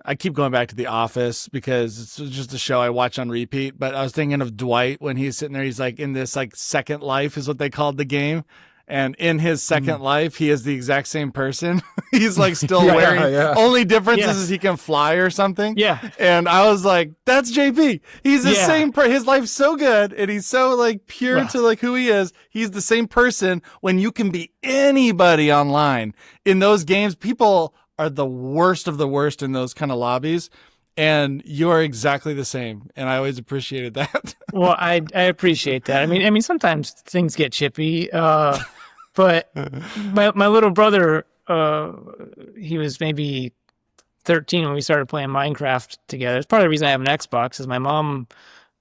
I keep going back to The Office because it's just a show I watch on repeat. But I was thinking of Dwight when he's sitting there. He's like in this like second life is what they called the game. And in his second life, he is the exact same person. He's like still wearing, only difference is he can fly or something. Yeah. And I was like, that's JP. He's the same his life's so good and he's so like pure to like who he is. He's the same person when you can be anybody online. In those games, people are the worst of the worst in those kind of lobbies. And you are exactly the same. And I always appreciated that. Well, I appreciate that. I mean, sometimes things get chippy. But my little brother, he was maybe 13 when we started playing Minecraft together. It's part of the reason I have an Xbox is my mom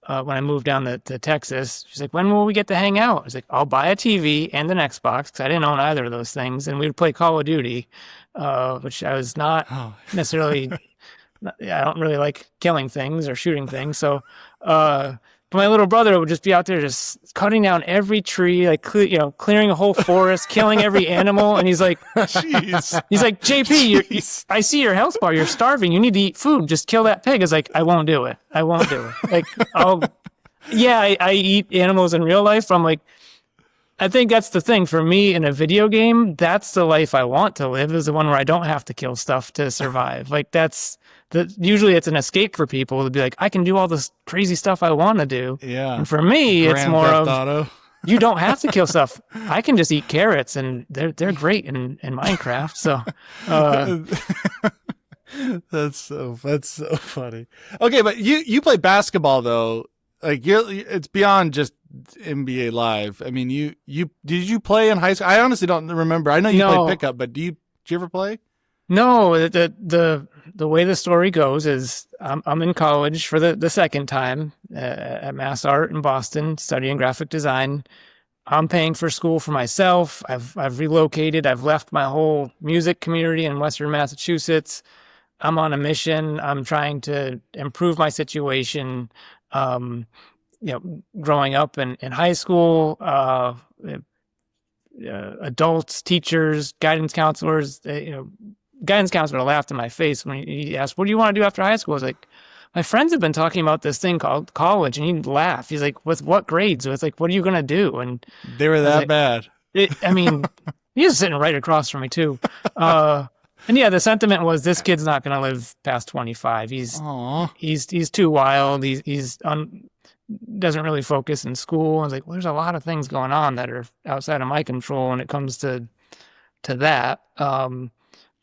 when I moved down to Texas. She's like, when will we get to hang out? I was like, I'll buy a TV and an Xbox because I didn't own either of those things. And we would play Call of Duty, which I was not necessarily, I don't really like killing things or shooting things. So, but my little brother would just be out there just cutting down every tree, like, clearing a whole forest, killing every animal. And he's like, Jeez. he's like, JP, I see your health bar. You're starving. You need to eat food. Just kill that pig. I was like, I won't do it. I won't do it. Like, I eat animals in real life. But I'm like, I think that's the thing for me in a video game. That's the life I want to live, is the one where I don't have to kill stuff to survive. Like usually it's an escape for people to be like, I can do all this crazy stuff I want to do. Yeah. And for me, it's more Grand of, Theft Auto. you don't have to kill stuff. I can just eat carrots, and they're great in Minecraft. So, that's so funny. Okay, but you play basketball though. Like it's beyond just NBA Live. I mean, did you play in high school? I honestly don't remember. I know you played pickup, but did you ever play? No, the way the story goes is I'm in college for the second time at Mass Art in Boston, studying graphic design. I'm paying for school for myself. I've relocated. I've left my whole music community in Western Massachusetts. I'm on a mission. I'm trying to improve my situation. Growing up in high school, adults, teachers, guidance counselors, guidance counselor laughed in my face when he asked, what do you want to do after high school? I was like, my friends have been talking about this thing called college, and he'd laugh. He's like, with what grades? It's like, what are you going to do? And they were that bad. He was sitting right across from me too. And yeah, the sentiment was, this kid's not going to live past 25. He's too wild. He's doesn't really focus in school. I was like, well, there's a lot of things going on that are outside of my control when it comes to that.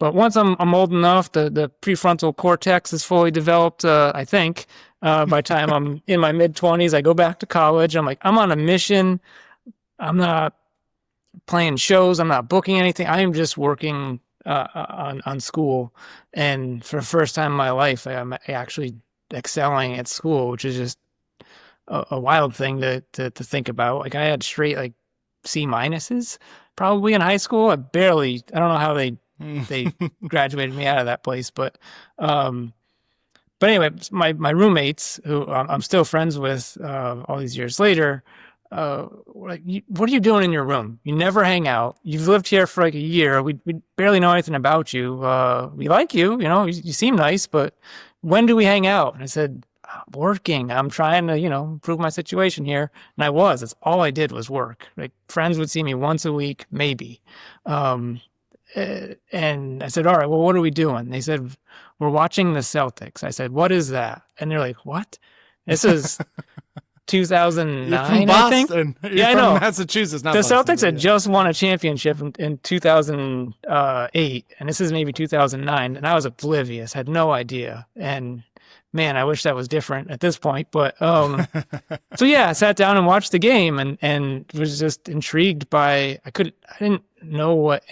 But once I'm old enough, the prefrontal cortex is fully developed, I think. By the time I'm in my mid-20s, I go back to college. I'm like, I'm on a mission. I'm not playing shows. I'm not booking anything. I am just working on school. And for the first time in my life, I'm actually excelling at school, which is just a wild thing to think about. Like, I had straight like C minuses probably in high school. I don't know how they graduated me out of that place, but anyway, my roommates, who I'm still friends with all these years later, like, what are you doing in your room? You never hang out. You've lived here for like a year. We barely know anything about you. We like you, you seem nice, but when do we hang out? And I said, working. I'm trying to, improve my situation here. And I was. That's all I did was work. Like, friends would see me once a week, maybe. And I said, all right, well, what are we doing? They said, we're watching the Celtics. I said, what is that? And they're like, what? This is 2009, I think. You're from Massachusetts, not the Boston, Celtics had just won a championship in 2008, and this is maybe 2009, and I was oblivious, had no idea. And man, I wish that was different at this point. But so yeah, I sat down and watched the game, and was just intrigued by. I didn't know what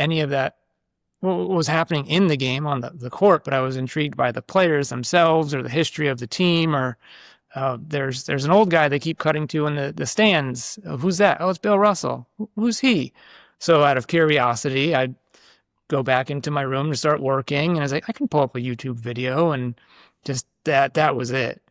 was happening in the game on the court, but I was intrigued by the players themselves, or the history of the team, or there's an old guy they keep cutting to in the stands. Who's that? Oh, it's Bill Russell. Who's he? So out of curiosity, I'd go back into my room to start working, and I was like, I can pull up a YouTube video, and just that was it.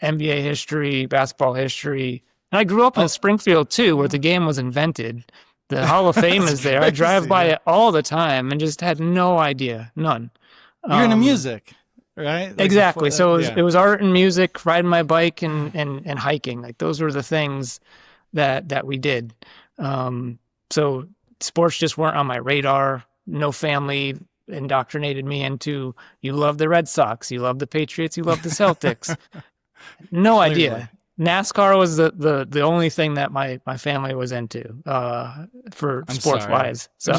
NBA history, basketball history. And I grew up in Springfield too, where the game was invented. The Hall of Fame is there. I drive by it all the time and just had no idea. None. You're into music, right? Like exactly. So it was art and music, riding my bike and hiking. Like, those were the things that we did. So sports just weren't on my radar. No family indoctrinated me into, you love the Red Sox, you love the Patriots, you love the Celtics. No idea. NASCAR was the only thing that my family was into for sports wise. So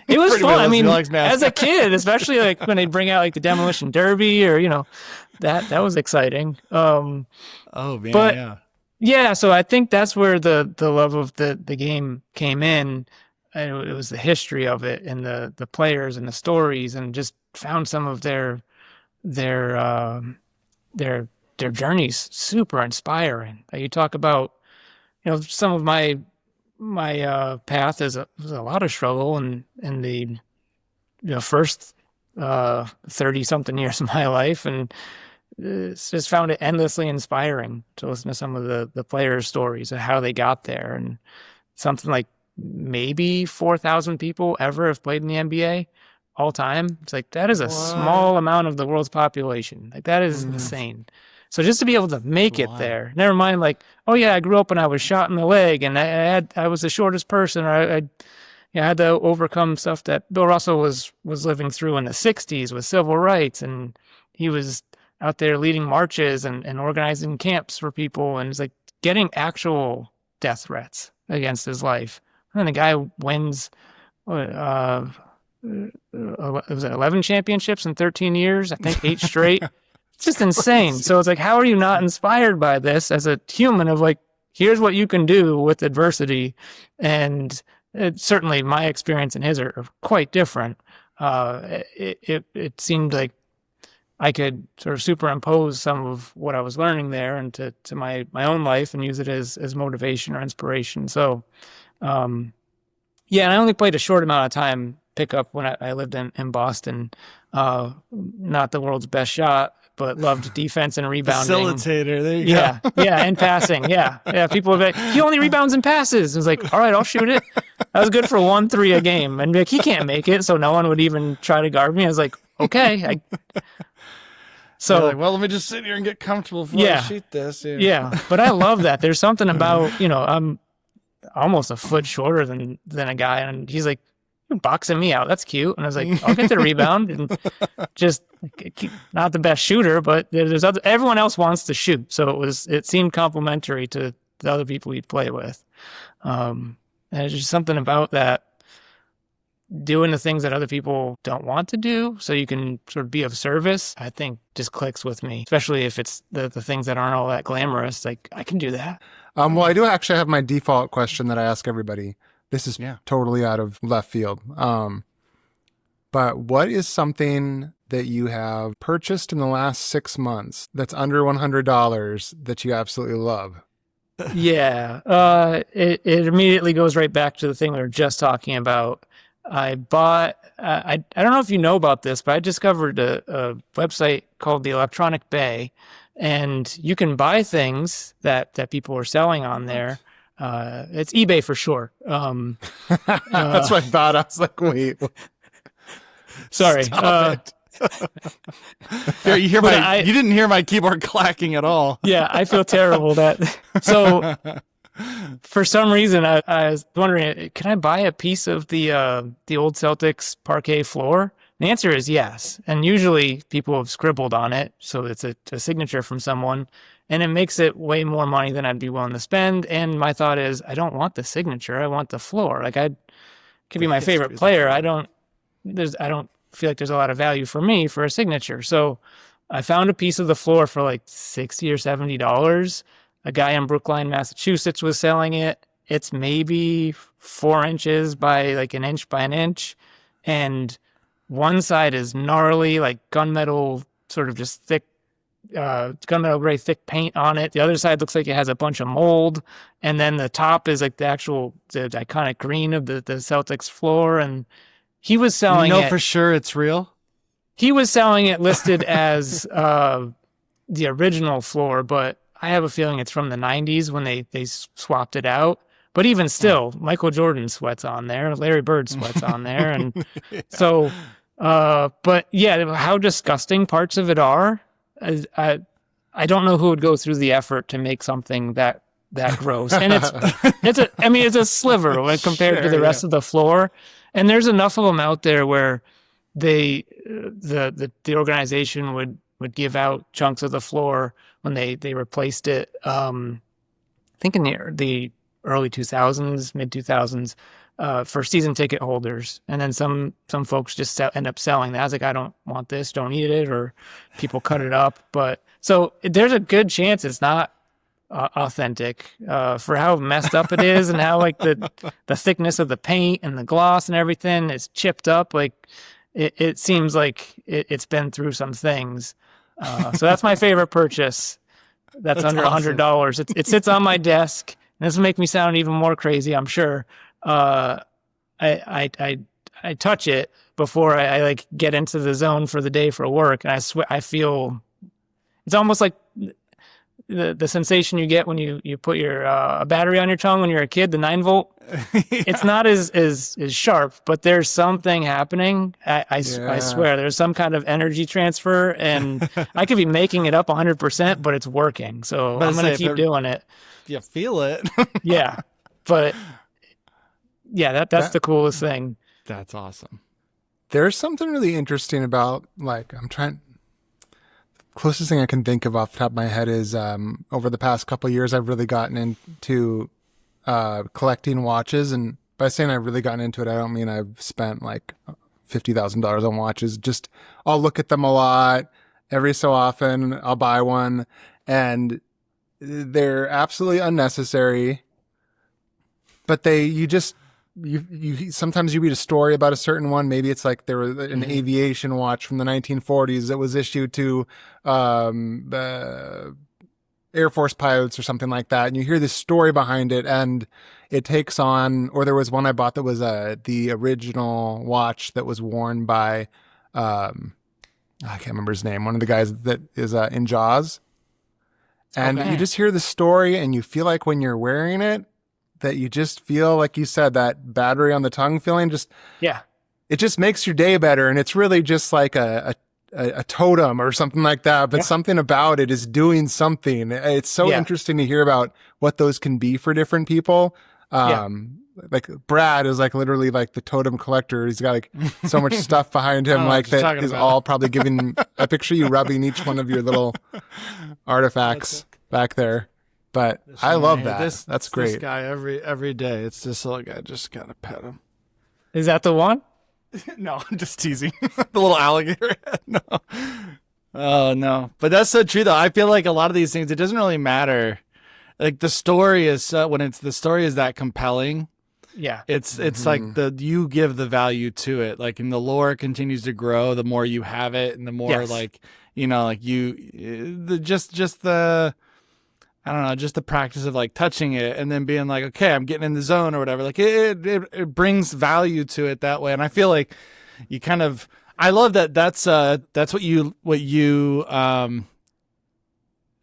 it was fun. I mean, as a kid, especially like when they bring out like the Demolition Derby, or that was exciting. Oh man, but yeah. So I think that's where the love of the game came in. And it was the history of it, and the players and the stories, and just found some of their their journey's super inspiring. You talk about, some of my path was a lot of struggle in the first 30 something years of my life, and just found it endlessly inspiring to listen to some of the players' stories of how they got there. And something like maybe 4,000 people ever have played in the NBA all time. It's like, that is a small amount of the world's population. Like, that is insane. So just to be able to make it there, never mind like, oh yeah, I grew up and I was shot in the leg and I was the shortest person, or I had to overcome stuff that Bill Russell was living through in the 60s with civil rights, and he was out there leading marches and organizing camps for people, and it's like getting actual death threats against his life. And then the guy wins, was it 11 championships in 13 years? I think 8 straight. It's just insane. So it's like, how are you not inspired by this as a human of like, here's what you can do with adversity? And certainly my experience and his are quite different. It seemed like I could sort of superimpose some of what I was learning there into my own life and use it as motivation or inspiration. So, and I only played a short amount of time pickup when I lived in Boston. Not the world's best shot, but loved defense and rebounding. Facilitator, there you go. Yeah, and passing, yeah. People would be like, he only rebounds and passes. I was like, all right, I'll shoot it. I was good for 1-3 a game. And like, he can't make it, so no one would even try to guard me. I was like, okay. So, like, well, let me just sit here and get comfortable before I shoot this. Yeah, but I love that. There's something about, I'm almost a foot shorter than a guy, and he's like, you're boxing me out. That's cute. And I was like, I'll get the rebound, and just not the best shooter, but everyone else wants to shoot. So it seemed complimentary to the other people we'd play with. And there's just something about that, doing the things that other people don't want to do so you can sort of be of service, I think just clicks with me, especially if it's the things that aren't all that glamorous. Like, I can do that. Well, I do actually have my default question that I ask everybody. This is totally out of left field. But what is something that you have purchased in the last 6 months that's under $100 that you absolutely love? Yeah. It immediately goes right back to the thing we were just talking about. I bought, I don't know if you know about this, but I discovered a website called the Electronic Bay, and you can buy things that people are selling on there. It's eBay for short. That's what I thought. I was like, wait. Sorry. Here, you didn't hear my keyboard clacking at all. Yeah, I feel terrible so for some reason I was wondering, can I buy a piece of the old Celtics parquet floor? The answer is yes. And usually people have scribbled on it, so it's a signature from someone, and it makes it way more money than I'd be willing to spend. And my thought is, I don't want the signature. I want the floor. Like, I could be my favorite player. I don't feel like there's a lot of value for me for a signature. So I found a piece of the floor for like $60 or $70. A guy in Brookline, Massachusetts was selling it. It's maybe 4 inches by like an inch by an inch. And one side is gnarly, like gunmetal, sort of just thick, gunmetal gray thick paint on it. The other side looks like it has a bunch of mold. And then the top is like the iconic green of the Celtics floor. And he was selling it. For sure it's real? He was selling it listed as the original floor, but I have a feeling it's from the 90s when they swapped it out. But even still, Michael Jordan sweats on there, Larry Bird sweats on there. And so, but yeah, how disgusting parts of it are. I don't know who would go through the effort to make something that gross. And it's a sliver when compared to the rest of the floor. And there's enough of them out there where the organization would give out chunks of the floor when they replaced it. I think in the early 2000s, mid 2000s, for season ticket holders. And then some folks just end up selling that. I was like, I don't want this, don't eat it, or people cut it up. But so there's a good chance it's not authentic for how messed up it is and how like the thickness of the paint and the gloss and everything is chipped up. Like it seems like it's been through some things. So that's my favorite purchase. that's under $100. It sits on my desk. And this will make me sound even more crazy, I'm sure. I touch it before I like get into the zone for the day for work, and I feel it's almost like the sensation you get when you put your a battery on your tongue when you're a kid, the 9-volt. It's not as sharp, but there's something happening. I swear there's some kind of energy transfer, and I could be making it up 100%, but it's working. So I'm going to keep doing it. You feel it. Yeah. But yeah, that's the coolest thing. That's awesome. There's something really interesting about, like, closest thing I can think of off the top of my head is over the past couple of years, I've really gotten into collecting watches. And by saying I've really gotten into it, I don't mean I've spent like $50,000 on watches. Just I'll look at them a lot. Every so often, I'll buy one. And they're absolutely unnecessary. But you sometimes you read a story about a certain one. Maybe it's like there was an aviation watch from the 1940s that was issued to Air Force pilots or something like that. And you hear this story behind it, and it takes on, or there was one I bought that was the original watch that was worn by, I can't remember his name, one of the guys that is in Jaws. And you just hear the story, and you feel like when you're wearing it, that you just feel, like you said, that battery on the tongue feeling, it just makes your day better. And it's really just like a totem or something like that, but something about it is doing something. It's so interesting to hear about what those can be for different people. Like Brad is like literally like the totem collector. He's got like so much stuff behind him, like that is all probably giving. I picture you rubbing each one of your little artifacts back there. But I love that. That's great. This guy every day. It's this little guy. Just gotta pet him. Is that the one? No, I'm just teasing. The little alligator head. No. Oh no. But that's so true though. I feel like a lot of these things, it doesn't really matter. Like the story is the story is that compelling. Yeah. It's like you give the value to it. Like, and the lore continues to grow the more you have it, and the more like, like I don't know, just the practice of like touching it and then being like, okay, I'm getting in the zone or whatever. Like it brings value to it that way. And I feel like you kind of, I love that. That's what you, I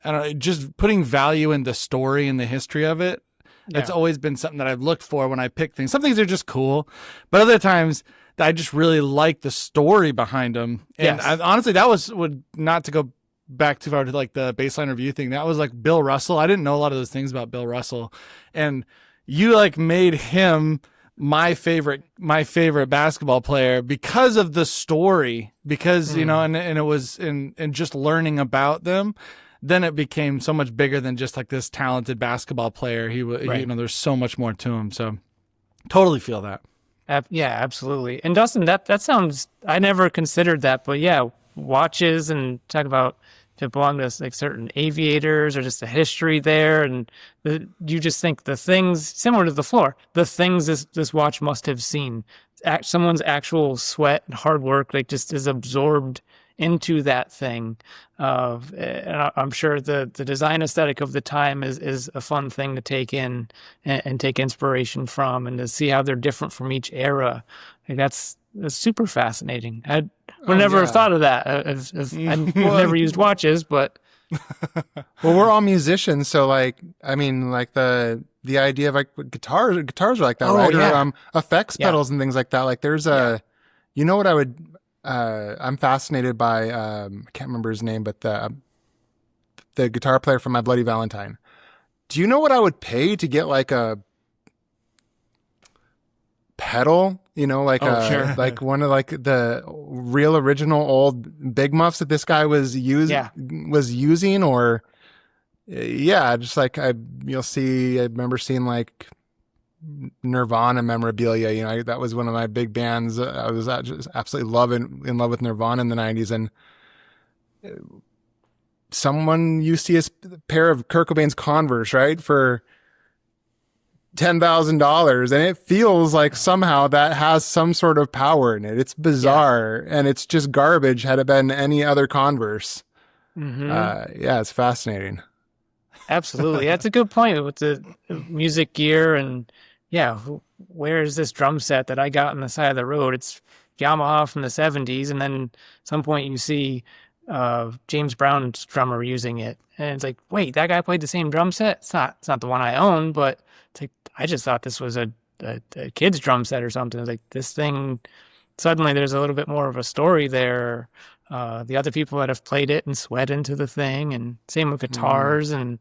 don't know, just putting value in the story and the history of it. That's always been something that I've looked for when I pick things. Some things are just cool, but other times I just really like the story behind them. And honestly, that would not to go back too far to like the baseline review thing. That was like Bill Russell. I didn't know a lot of those things about Bill Russell, and you like made him my favorite basketball player because of the story, because and it was in just learning about them. Then it became so much bigger than just like this talented basketball player. He was, there's so much more to him. So totally feel that. Yeah, absolutely. And Dustin, that sounds, I never considered that, but yeah, watches and talk about if it belonged to like certain aviators or just the history there. And you just think the things similar to the floor, the things this watch must have seen, someone's actual sweat and hard work, like just is absorbed into that thing. And I'm sure the design aesthetic of the time is a fun thing to take in and take inspiration from, and to see how they're different from each era. Like that's super fascinating. I would never have thought of that. I've never used watches, but well, we're all musicians, so like, I mean, like the idea of like guitars are like that, right? Yeah. Or effects pedals and things like that. Like there's you know what I would. I'm fascinated by I can't remember his name, but the guitar player from My Bloody Valentine. Do you know what I would pay to get like a pedal? Like sure. like one of like the real original old Big Muffs that this guy was using, or just like you'll see. I remember seeing like Nirvana memorabilia. That was one of my big bands. I was just absolutely in love with Nirvana in the 90s, and someone used to see a pair of Kurt Cobain's Converse, right, for $10,000, and it feels like somehow that has some sort of power in it. It's bizarre, and it's just garbage had it been any other Converse. It's fascinating. Absolutely. That's a good point with the music gear. And yeah, where is this drum set that I got on the side of the road? It's Yamaha from the 70s. And then at some point you see James Brown's drummer using it. And it's like, wait, that guy played the same drum set? It's not the one I own, but it's like, I just thought this was a kid's drum set or something. It's like this thing, suddenly there's a little bit more of a story there. The other people that have played it and sweat into the thing, and same with guitars and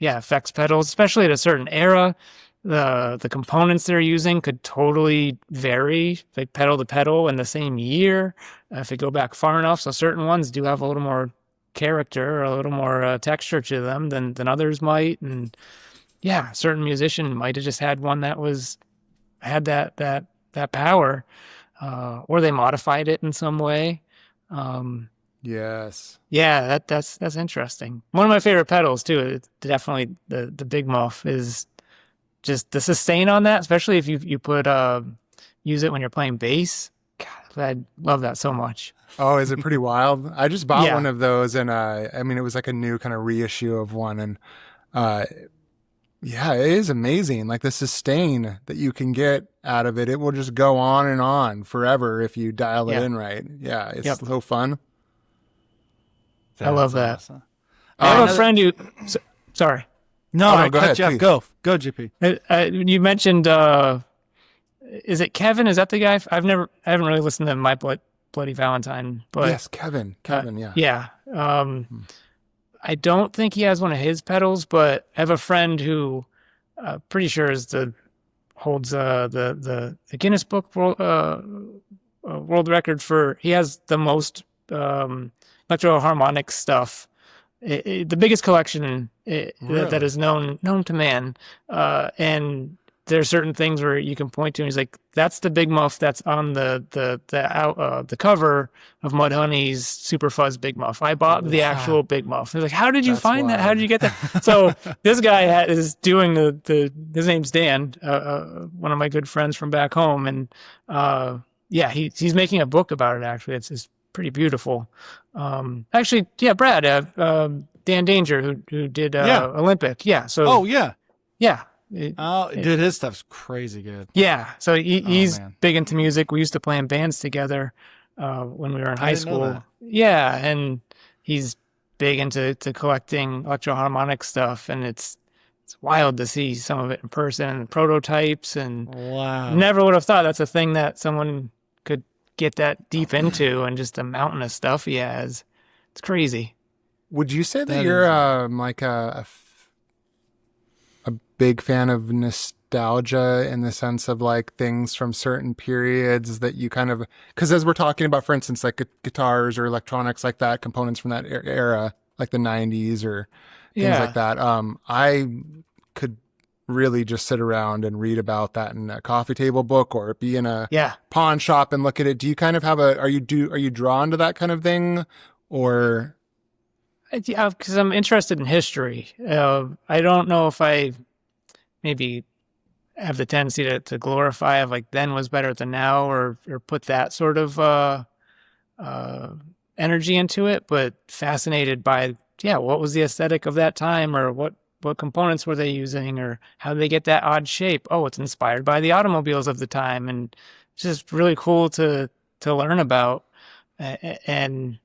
effects pedals, especially at a certain era. The components they're using could totally vary, like pedal to pedal in the same year, if you go back far enough. So certain ones do have a little more character or a little more texture to them than others might. And yeah, a certain musician might have just had one that had that power, or they modified it in some way. Yes. Yeah, that's interesting. One of my favorite pedals too, it's definitely the Big Muff, is just the sustain on that, especially if you put use it when you're playing bass. God, I love that so much. Oh, is it pretty wild? I just bought one of those, and I mean, it was like a new kind of reissue of one, and yeah, it is amazing. Like the sustain that you can get out of it, it will just go on and on forever if you dial it in right. Yeah, it's so fun. I love that. Awesome. I have a friend who. Sorry. No, go ahead, Jeff. please. Go, GP. You mentioned. Is it Kevin? Is that the guy? I haven't really listened to My Bloody Valentine, but Yes, Kevin, yeah. Yeah. I don't think he has one of his pedals, but I have a friend who pretty sure holds the Guinness Book World Record for. He has the most electro-harmonic stuff, the biggest collection that is known to man, and there's certain things where you can point to and he's like, that's the Big Muff that's on the cover of Mudhoney's Super Fuzz Big Muff. I bought the actual Big Muff. He's like, how did you find that? How did you get that? So this guy is doing his name's Dan, one of my good friends from back home. And he's making a book about it, actually. It's pretty beautiful. Actually, Brad, Dan Danger, who did Olympic. Yeah. So. Yeah. Dude, his stuff's crazy good. Yeah, so he's big into music. We used to play in bands together when we were in high school. Yeah, and he's big into collecting electro-harmonic stuff, and it's wild to see some of it in person and prototypes. And never would have thought that's a thing that someone could get that deep into, and just the mountain of stuff he has. It's crazy. Would you say that you're like a big fan of nostalgia in the sense of like things from certain periods that you kind of, because as we're talking about, for instance, like guitars or electronics like that, components from that era, like the 90s or things like that. I could really just sit around and read about that in a coffee table book or be in a pawn shop and look at it. Do you kind of have are you drawn to that kind of thing, or? Yeah, because I'm interested in history. I don't know if I maybe have the tendency to glorify of like then was better than now, or put that sort of energy into it, but fascinated by what was the aesthetic of that time, or what components were they using, or how did they get that odd shape? Oh, it's inspired by the automobiles of the time, and it's just really cool to learn about. And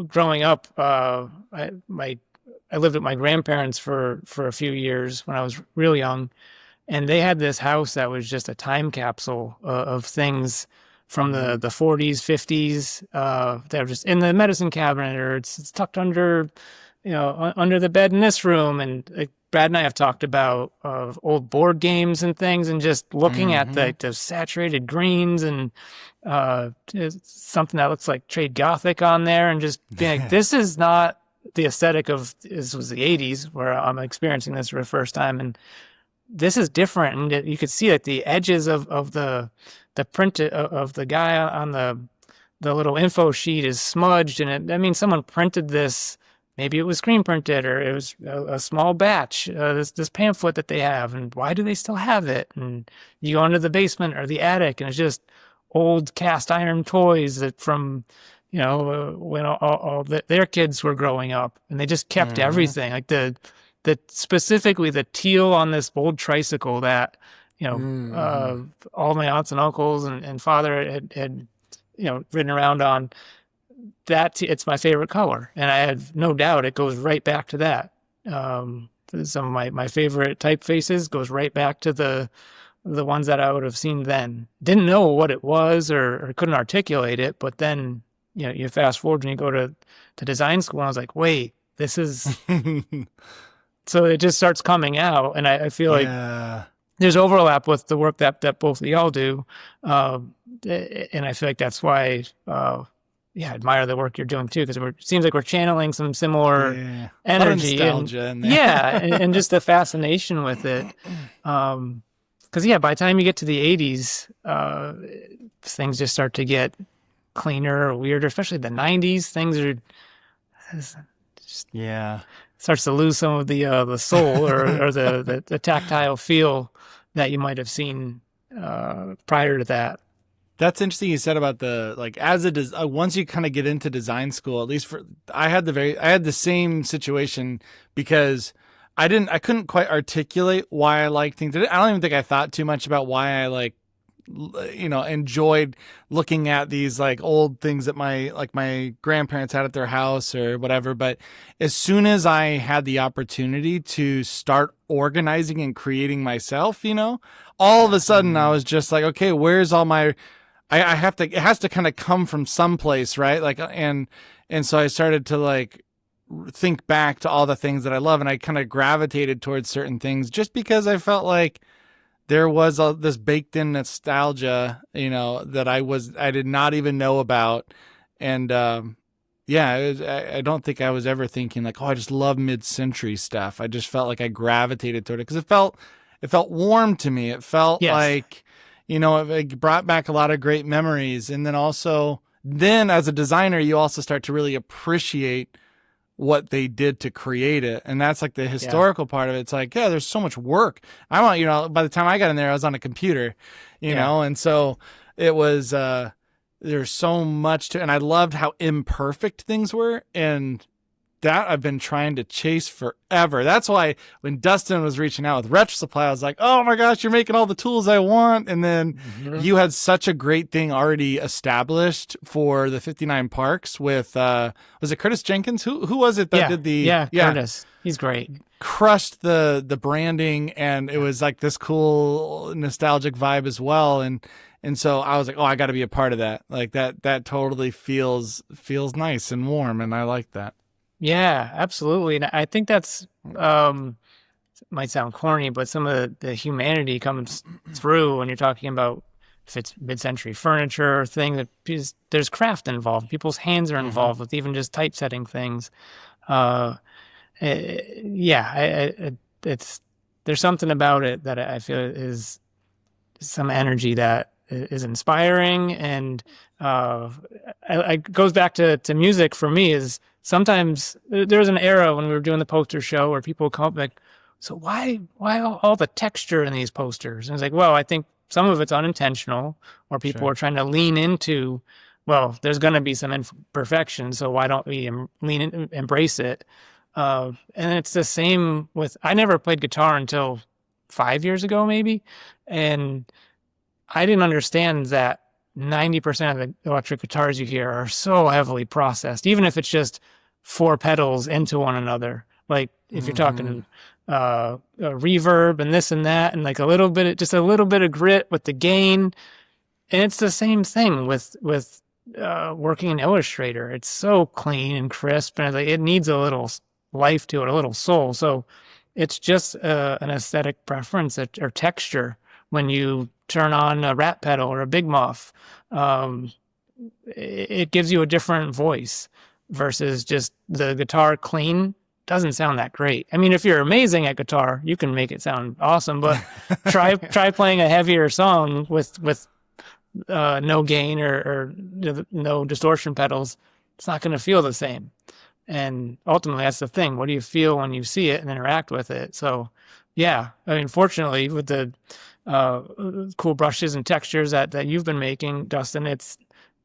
growing up, I lived with my grandparents for a few years when I was real young, and they had this house that was just a time capsule of things from the 40s, 50s that were just in the medicine cabinet, or it's tucked under, under the bed in this room. And Brad and I have talked about old board games and things, and just looking at the saturated greens and something that looks like trade Gothic on there, and just being like, this is not the aesthetic of, this was the 80s where I'm experiencing this for the first time, and this is different. And you could see like the edges of the print of the guy on the little info sheet is smudged, and someone printed this. Maybe it was screen printed, or it was a small batch, this pamphlet that they have, and why do they still have it? And you go into the basement or the attic, and it's just old cast iron toys that from when their kids were growing up, and they just kept everything, like the specifically the teal on this old tricycle that all my aunts and uncles and father had ridden around on. It's my favorite color, and I have no doubt it goes right back to that. Some of my favorite typefaces goes right back to the ones that I would have seen then. Didn't know what it was or couldn't articulate it, but then you fast forward and you go to design school, and I was like, wait, this is so it just starts coming out, and I feel like there's overlap with the work that both of y'all do, and I feel like that's why I admire the work you're doing too, because it seems like we're channeling some similar energy, nostalgia in there. and just the fascination with it. Because by the time you get to the 80s, things just start to get cleaner or weirder, especially the 90s. Things are just starts to lose some of the soul or the tactile feel that you might have seen prior to that. That's interesting you said about once you kind of get into design school, at least I had the same situation, because I couldn't quite articulate why I liked things. I don't even think I thought too much about why I enjoyed looking at these like old things that my grandparents had at their house or whatever. But as soon as I had the opportunity to start organizing and creating myself, all of a sudden I was just like, okay, where's all my, it has to kind of come from someplace, right? Like, and so I started to think back to all the things that I love, and I kind of gravitated towards certain things just because I felt like there was this baked in nostalgia, that I did not even know about. And, I don't think I was ever thinking like, oh, I just love mid-century stuff. I just felt like I gravitated toward it because it felt warm to me. It felt like, it brought back a lot of great memories. And then also, as a designer, you also start to really appreciate what they did to create it. And that's like the historical part of it. It's like, there's so much work. By the time I got in there, I was on a computer, and so it was, there's so much and I loved how imperfect things were. And that I've been trying to chase forever. That's why when Dustin was reaching out with Retro Supply, I was like, oh my gosh, you're making all the tools I want. And then you had such a great thing already established for the 59 Parks with, was it Curtis Jenkins? Who was it that did the, Curtis. He's great. Crushed the branding, and it was like this cool nostalgic vibe as well. And so I was like, oh, I got to be a part of that. Like that totally feels nice and warm. And I like that. Yeah, absolutely. And I think that's, might sound corny, but some of the humanity comes through when you're talking about if it's mid-century furniture or things that there's craft involved. People's hands are involved with even just typesetting things. There's something about it that I feel is some energy that is inspiring, and it goes back to music for me. Is sometimes there was an era when we were doing the poster show where people would come up like, so why all the texture in these posters? And it's like, well, I think some of it's unintentional, or people are trying to lean into, well, there's going to be some imperfection, so why don't we embrace it? And it's the same with, I never played guitar until 5 years ago, maybe. And I didn't understand that 90% of the electric guitars you hear are so heavily processed, even if it's just 4 pedals into one another. Like if you're talking a reverb and this and that, and like a little bit of grit with the gain. And it's the same thing with working in Illustrator. It's so clean and crisp, and it needs a little life to it, a little soul. So it's just an aesthetic preference or texture. When you turn on a rat pedal or a big muff, it gives you a different voice versus just the guitar clean doesn't sound that great. I mean, if you're amazing at guitar, you can make it sound awesome, but try playing a heavier song with no gain or no distortion pedals. It's not going to feel the same. And ultimately, that's the thing. What do you feel when you see it and interact with it? So, yeah, I mean, fortunately, with the cool brushes and textures that you've been making, Dustin,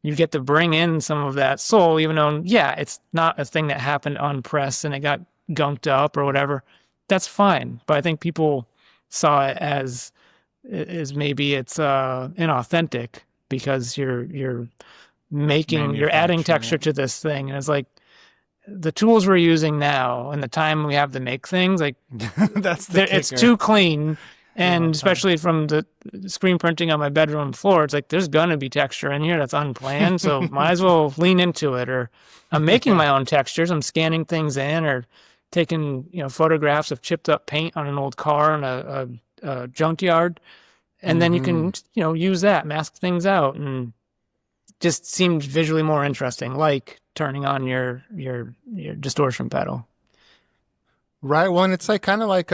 you get to bring in some of that soul, even though, yeah, it's not a thing that happened on press and it got gunked up or whatever. That's fine. But I think people saw it as maybe it's inauthentic because you're adding texture to this thing. And it's like the tools we're using now and the time we have to make things, like it's too clean. And especially from the screen printing on my bedroom floor, it's like there's gonna be texture in here that's unplanned, so might as well lean into it. Or I'm making my own textures. I'm scanning things in, or taking photographs of chipped up paint on an old car in a junkyard, and then you can use that, mask things out, and just seemed visually more interesting, like turning on your distortion pedal. Right. Well, and it's like kind of like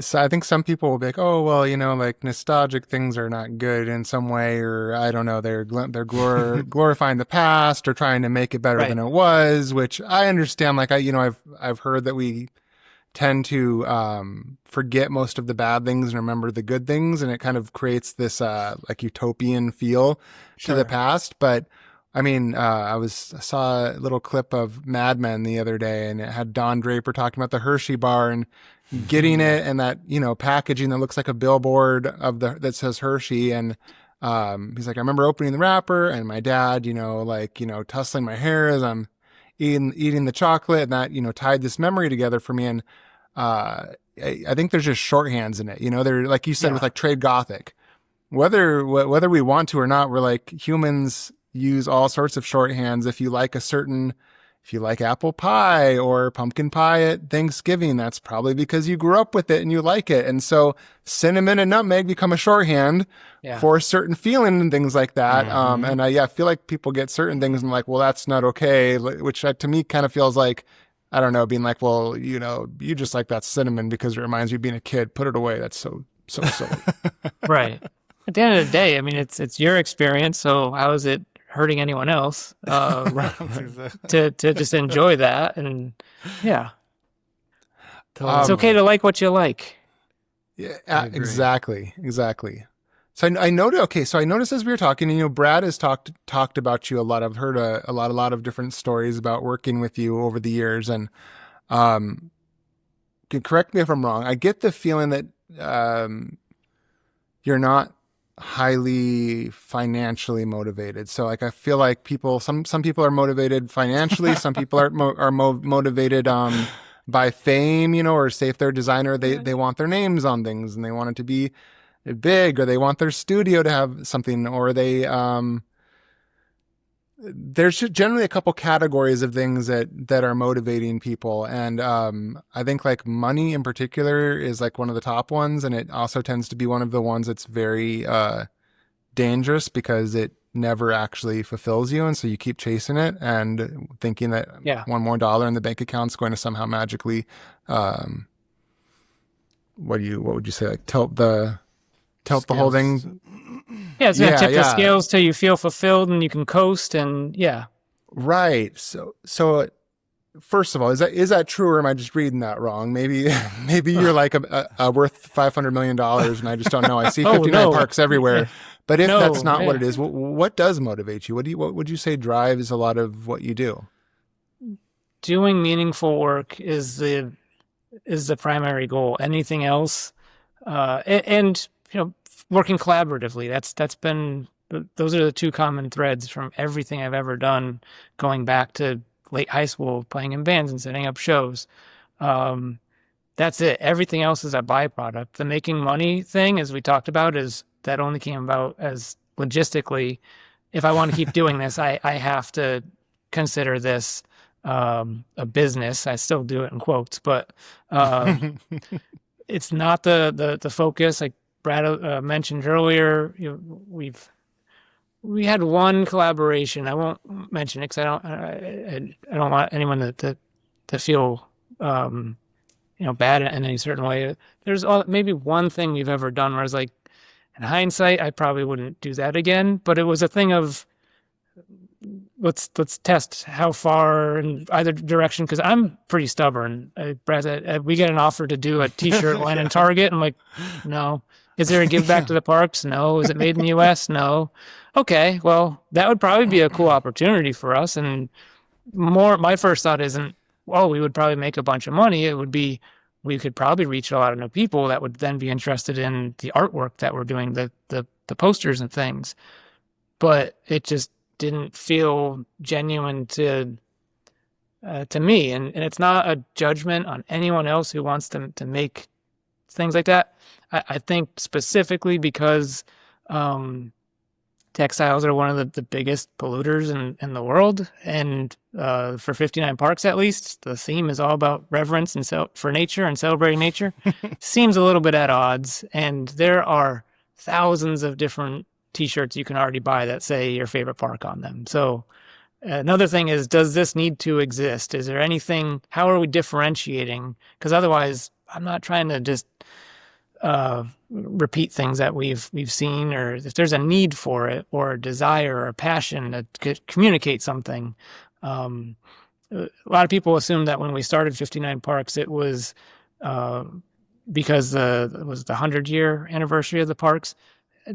so I think some people will be like, oh, well, like nostalgic things are not good in some way, or I don't know, they're glorifying the past or trying to make it better than it was, which I understand. Like I've heard that we tend to forget most of the bad things and remember the good things, and it kind of creates this like utopian feel to the past. But I mean, I saw a little clip of Mad Men the other day, and it had Don Draper talking about the Hershey bar and getting it, and that packaging that looks like a billboard that says Hershey, and he's like, I remember opening the wrapper and my dad tussling my hair as I'm eating the chocolate, and that tied this memory together for me. And I think there's just shorthands in it, they're like you said with like trade Gothic, whether we want to or not, we're like humans use all sorts of shorthands. If you like apple pie or pumpkin pie at Thanksgiving, that's probably because you grew up with it and you like it. And so cinnamon and nutmeg become a shorthand for a certain feeling and things like that. And I feel like people get certain things and like, well, that's not okay, which to me kind of feels like, I don't know, being like, well, you just like that cinnamon because it reminds you of being a kid. Put it away. That's so silly. Right. At the end of the day, I mean, it's your experience. So how is it hurting anyone else to just enjoy that? And it's okay to like what you like. Yeah, exactly. So I noticed. So I noticed as we were talking, and Brad has talked about you a lot. I've heard a lot of different stories about working with you over the years, and correct me if I'm wrong. I get the feeling that you're not highly financially motivated. So like I feel like some people are motivated financially, some people are motivated by fame, or say if they're a designer, they want their names on things and they want it to be big, or they want their studio to have something, or they there's generally a couple categories of things that are motivating people. And I think like money in particular is like one of the top ones. And it also tends to be one of the ones that's very dangerous because it never actually fulfills you. And so you keep chasing it and thinking that one more dollar in the bank account is going to somehow magically, what would you say? Like tilt the whole thing. Yeah, it's going to tip the scales till you feel fulfilled and you can coast, and Right. So first of all, is that true, or am I just reading that wrong? Maybe you're like a worth $500 million and I just don't know. I see 59 parks everywhere. But if that's not what it is, what does motivate you? What would you say drives a lot of what you do? Doing meaningful work is the primary goal. Anything else, and working collaboratively. That's been, those are the two common threads from everything I've ever done, going back to late high school, playing in bands and setting up shows. That's it. Everything else is a byproduct. The making money thing, as we talked about, that only came about as logistically, if I want to keep doing this, I have to consider this a business. I still do it in quotes, but it's not the focus. Like Brad mentioned earlier, we had one collaboration. I won't mention it because I don't want anyone to feel bad in any certain way. There's maybe one thing we've ever done where I was like, in hindsight, I probably wouldn't do that again. But it was a thing of let's test how far in either direction, because I'm pretty stubborn. Brad said, we get an offer to do a T-shirt line in Target. I'm like, no. Is there a give back to the parks? No. Is it made in the U.S.? No. Okay, well, that would probably be a cool opportunity for us. And my first thought isn't, well, we would probably make a bunch of money. It would be, we could probably reach a lot of new people that would then be interested in the artwork that we're doing, the posters and things. But it just didn't feel genuine to me. And it's not a judgment on anyone else who wants to make things like that. I think specifically because textiles are one of the biggest polluters in the world. And for 59 Parks, at least, the theme is all about reverence and for nature and celebrating nature. Seems a little bit at odds. And there are thousands of different T-shirts you can already buy that say your favorite park on them. So another thing is, does this need to exist? Is there anything, how are we differentiating? Because otherwise, I'm not trying to just repeat things that we've seen, or if there's a need for it or a desire or a passion to communicate something. A lot of people assume that when we started 59 Parks, it was because it was the 100-year anniversary of the parks.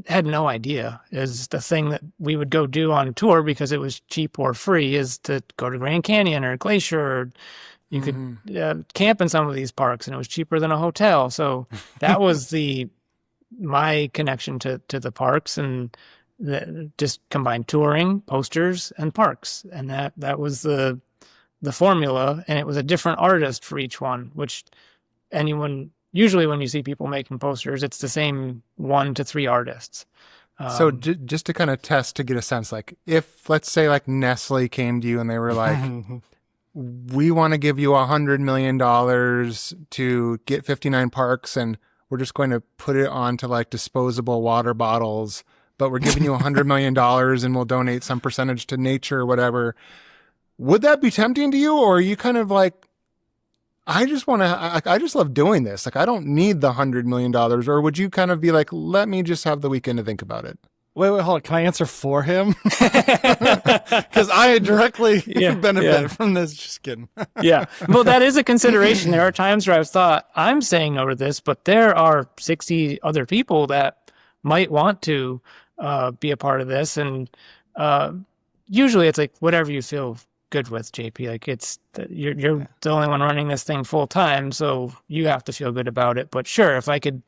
Had no idea. Is the thing that we would go do on tour because it was cheap or free is to go to Grand Canyon or Glacier, or you could camp in some of these parks, and it was cheaper than a hotel. So that was my connection to the parks, and just combined touring, posters, and parks, and that was the formula. And it was a different artist for each one, which usually when you see people making posters, it's the same 1 to 3 artists. So just to kind of test to get a sense, like if, let's say, like Nestle came to you and they were like, we want to give you $100 million to get 59 parks, and we're just going to put it onto like disposable water bottles, but we're giving you $100 million and we'll donate some percentage to nature or whatever. Would that be tempting to you? Or are you kind of like, I just love doing this. Like, I don't need the $100 million. Or would you kind of be like, let me just have the weekend to think about it? Wait, hold on. Can I answer for him? Because I directly benefit from this. Just kidding. Yeah. Well, that is a consideration. There are times where I've thought, I'm saying no to this, but there are 60 other people that might want to be a part of this. And usually it's like whatever you feel good with, JP. Like you're the only one running this thing full time, so you have to feel good about it. But sure, if I could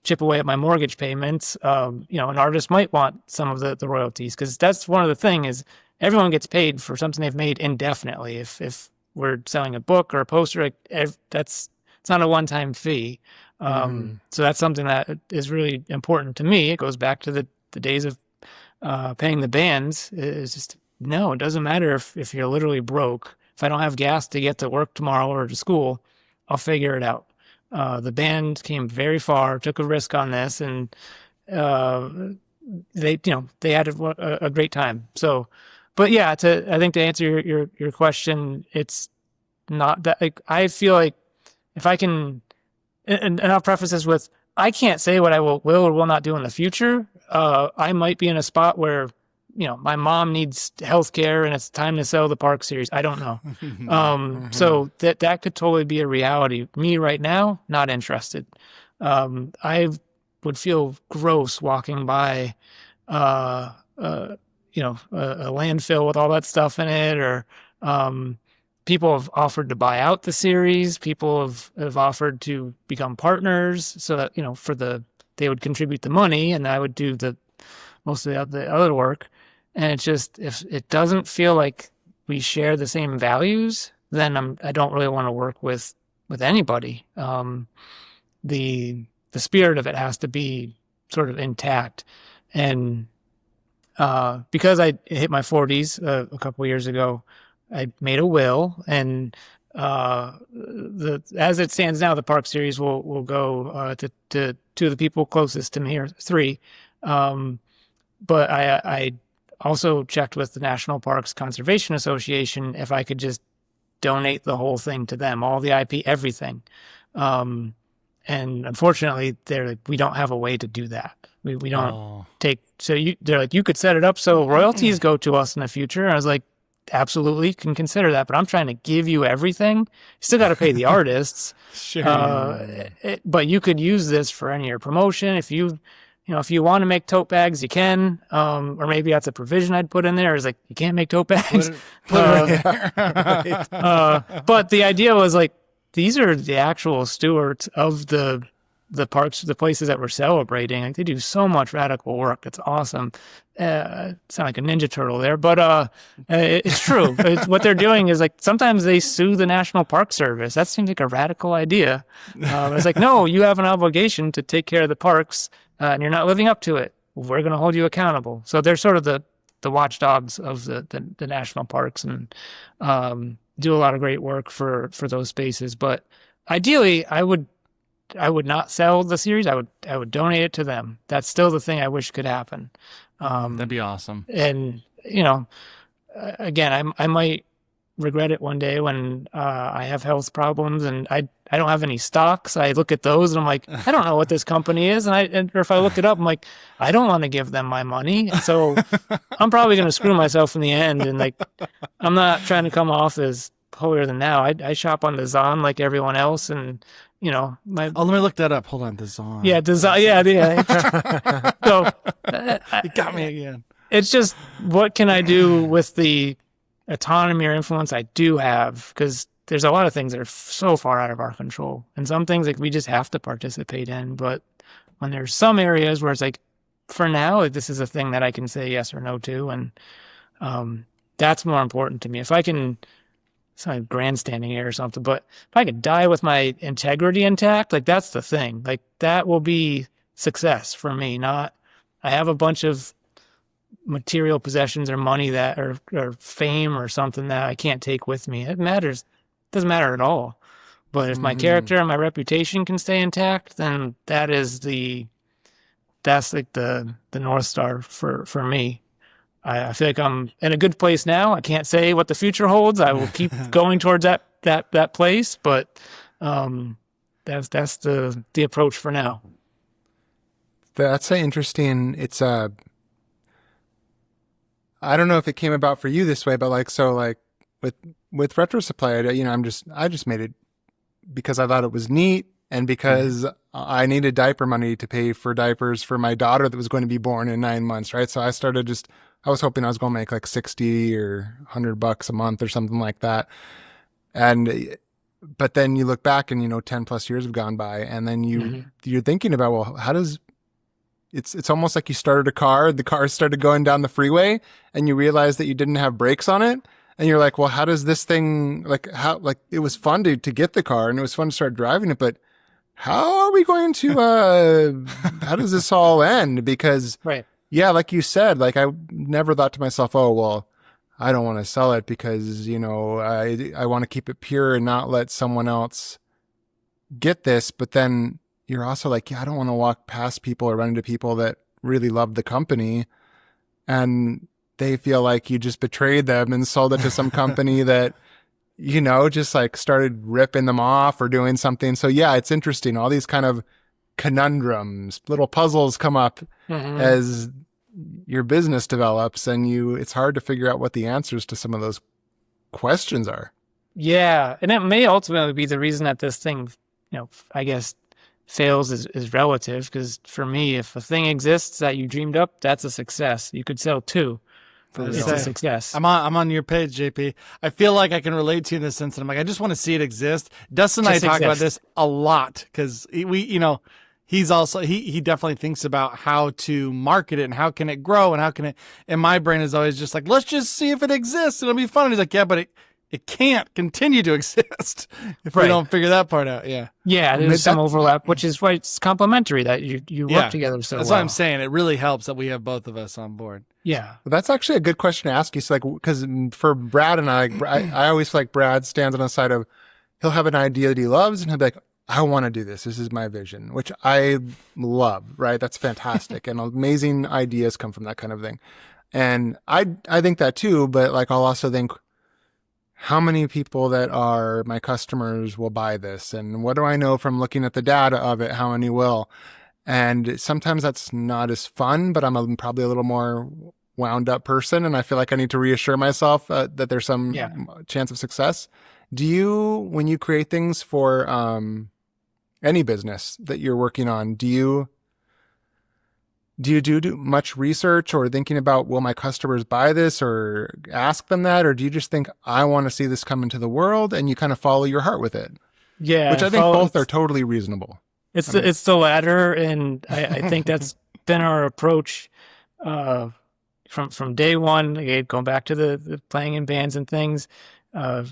chip away at my mortgage payments, an artist might want some of the royalties, because that's one of the things is everyone gets paid for something they've made indefinitely. If we're selling a book or a poster, it's not a one-time fee. So that's something that is really important to me. It goes back to the days of paying the bands. It's just, no, it doesn't matter if you're literally broke. If I don't have gas to get to work tomorrow or to school, I'll figure it out. The band came very far, took a risk on this, and they had a great time. So, but yeah, I think to answer your question, it's not that, like, I feel like if I can, and I'll preface this with, I can't say what I will or will not do in the future. I might be in a spot where, my mom needs health care and it's time to sell the park series. I don't know. So that could totally be a reality. Me right now, not interested. I would feel gross walking by, a landfill with all that stuff in it, or, people have offered to buy out the series. People have offered to become partners so that, they would contribute the money and I would do most of the other work. And it's just, if it doesn't feel like we share the same values, then I don't really want to work with anybody. The spirit of it has to be sort of intact. And because I hit my 40s a couple of years ago, I made a will, and as it stands now, the park series will go to two of the people closest to me, or 3. But I also checked with the National Parks Conservation Association if I could just donate the whole thing to them, all the IP, everything. And unfortunately, they're like, we don't have a way to do that. We don't take. So they're like, you could set it up so royalties go to us in the future. And I was like, absolutely can consider that, but I'm trying to give you everything. You still got to pay the artists. Sure. But you could use this for any of your promotion. If you want to make tote bags, you can. Or maybe that's a provision I'd put in there, is like, you can't make tote bags. Put it right there. But the idea was like, these are the actual stewards of the parks, the places that we're celebrating. Like, they do so much radical work. It's awesome. Sound like a Ninja Turtle there, but it's true. What they're doing is like, sometimes they sue the National Park Service. That seems like a radical idea. It's like, no, you have an obligation to take care of the parks, and you're not living up to it. We're going to hold you accountable. So they're sort of the watchdogs of the national parks, and do a lot of great work for those spaces. But ideally, I would not sell the series. I would donate it to them. That's still the thing I wish could happen. That'd be awesome. And again, I might regret it one day when I have health problems and I don't have any stocks. I look at those and I'm like, I don't know what this company is, or if I look it up, I'm like, I don't want to give them my money. So I'm probably going to screw myself in the end. And like, I'm not trying to come off as holier than thou. I shop on the Zon like everyone else, and let me look that up. Hold on, the Zon. Yeah, the Zon. Yeah. So you got me again. It's just, what can I do with the autonomy or influence I do have? Because there's a lot of things that are so far out of our control, and some things like we just have to participate in. But when there's some areas where it's like, for now, like, this is a thing that I can say yes or no to, and that's more important to me. If I can. It's not grandstanding here or something, but if I could die with my integrity intact, like, that's the thing. Like, that will be success for me. Not, I have a bunch of material possessions or money that, or fame or something that I can't take with me. It matters. It doesn't matter at all. But if my character and my reputation can stay intact, then that's like the North Star for me. I feel like I'm in a good place now. I can't say what the future holds. I will keep going towards that place, but that's the approach for now. That's interesting. It's I don't know if it came about for you this way, but with Retro Supply, I just made it because I thought it was neat, and because I needed diaper money to pay for diapers for my daughter that was going to be born in 9 months, right? So I was hoping I was going to make like 60 or $100 a month or something like that. But then you look back and, 10 plus years have gone by, and then you're thinking about, well, it's almost like you started a car, the car started going down the freeway, and you realized that you didn't have brakes on it. And you're like, well, how does this thing, it was fun to get the car and it was fun to start driving it, but how are we going to, how does this all end? Because right. Yeah, like you said, I never thought to myself, oh, well, I don't want to sell it because, I want to keep it pure and not let someone else get this. But then you're also like, yeah, I don't want to walk past people or run into people that really love the company and they feel like you just betrayed them and sold it to some company that, just started ripping them off or doing something. So yeah, it's interesting. All these kind of conundrums, little puzzles come up as your business develops, and it's hard to figure out what the answers to some of those questions are. Yeah. And it may ultimately be the reason that this thing, I guess fails is relative. Because for me, if a thing exists that you dreamed up, that's a success. You could sell two. It's a success. I'm on your page, JP. I feel like I can relate to you in this sense. And I'm like, I just want to see it exist. Dustin and I talk about this a lot because he's also, he definitely thinks about how to market it and how can it grow and how can it, and my brain is always just like, let's just see if it exists and it'll be fun. And he's like, yeah, but it can't continue to exist if we don't figure that part out. Yeah. Yeah. There's some overlap, which is why it's complementary that you work together so that's well. What I'm saying. It really helps that we have both of us on board. Yeah. Well, that's actually a good question to ask you. So because for Brad and I always feel like Brad stands on the side of, he'll have an idea that he loves and he'll be like, I want to do this. This is my vision, which I love, right? That's fantastic. And amazing ideas come from that kind of thing. And I think that too, but I'll also think, how many people that are my customers will buy this? And what do I know from looking at the data of it, how many will? And sometimes that's not as fun, but I'm probably a little more wound up person, and I feel like I need to reassure myself that there's some chance of success. Do you, when you create things for any business that you're working on, do you do much research or thinking about, will my customers buy this, or ask them that? Or do you just think, I want to see this come into the world, and you kind of follow your heart with it? Yeah. Which I think both are totally reasonable. It's the latter. And I think that's been our approach from day one. Again, going back to the playing in bands and things,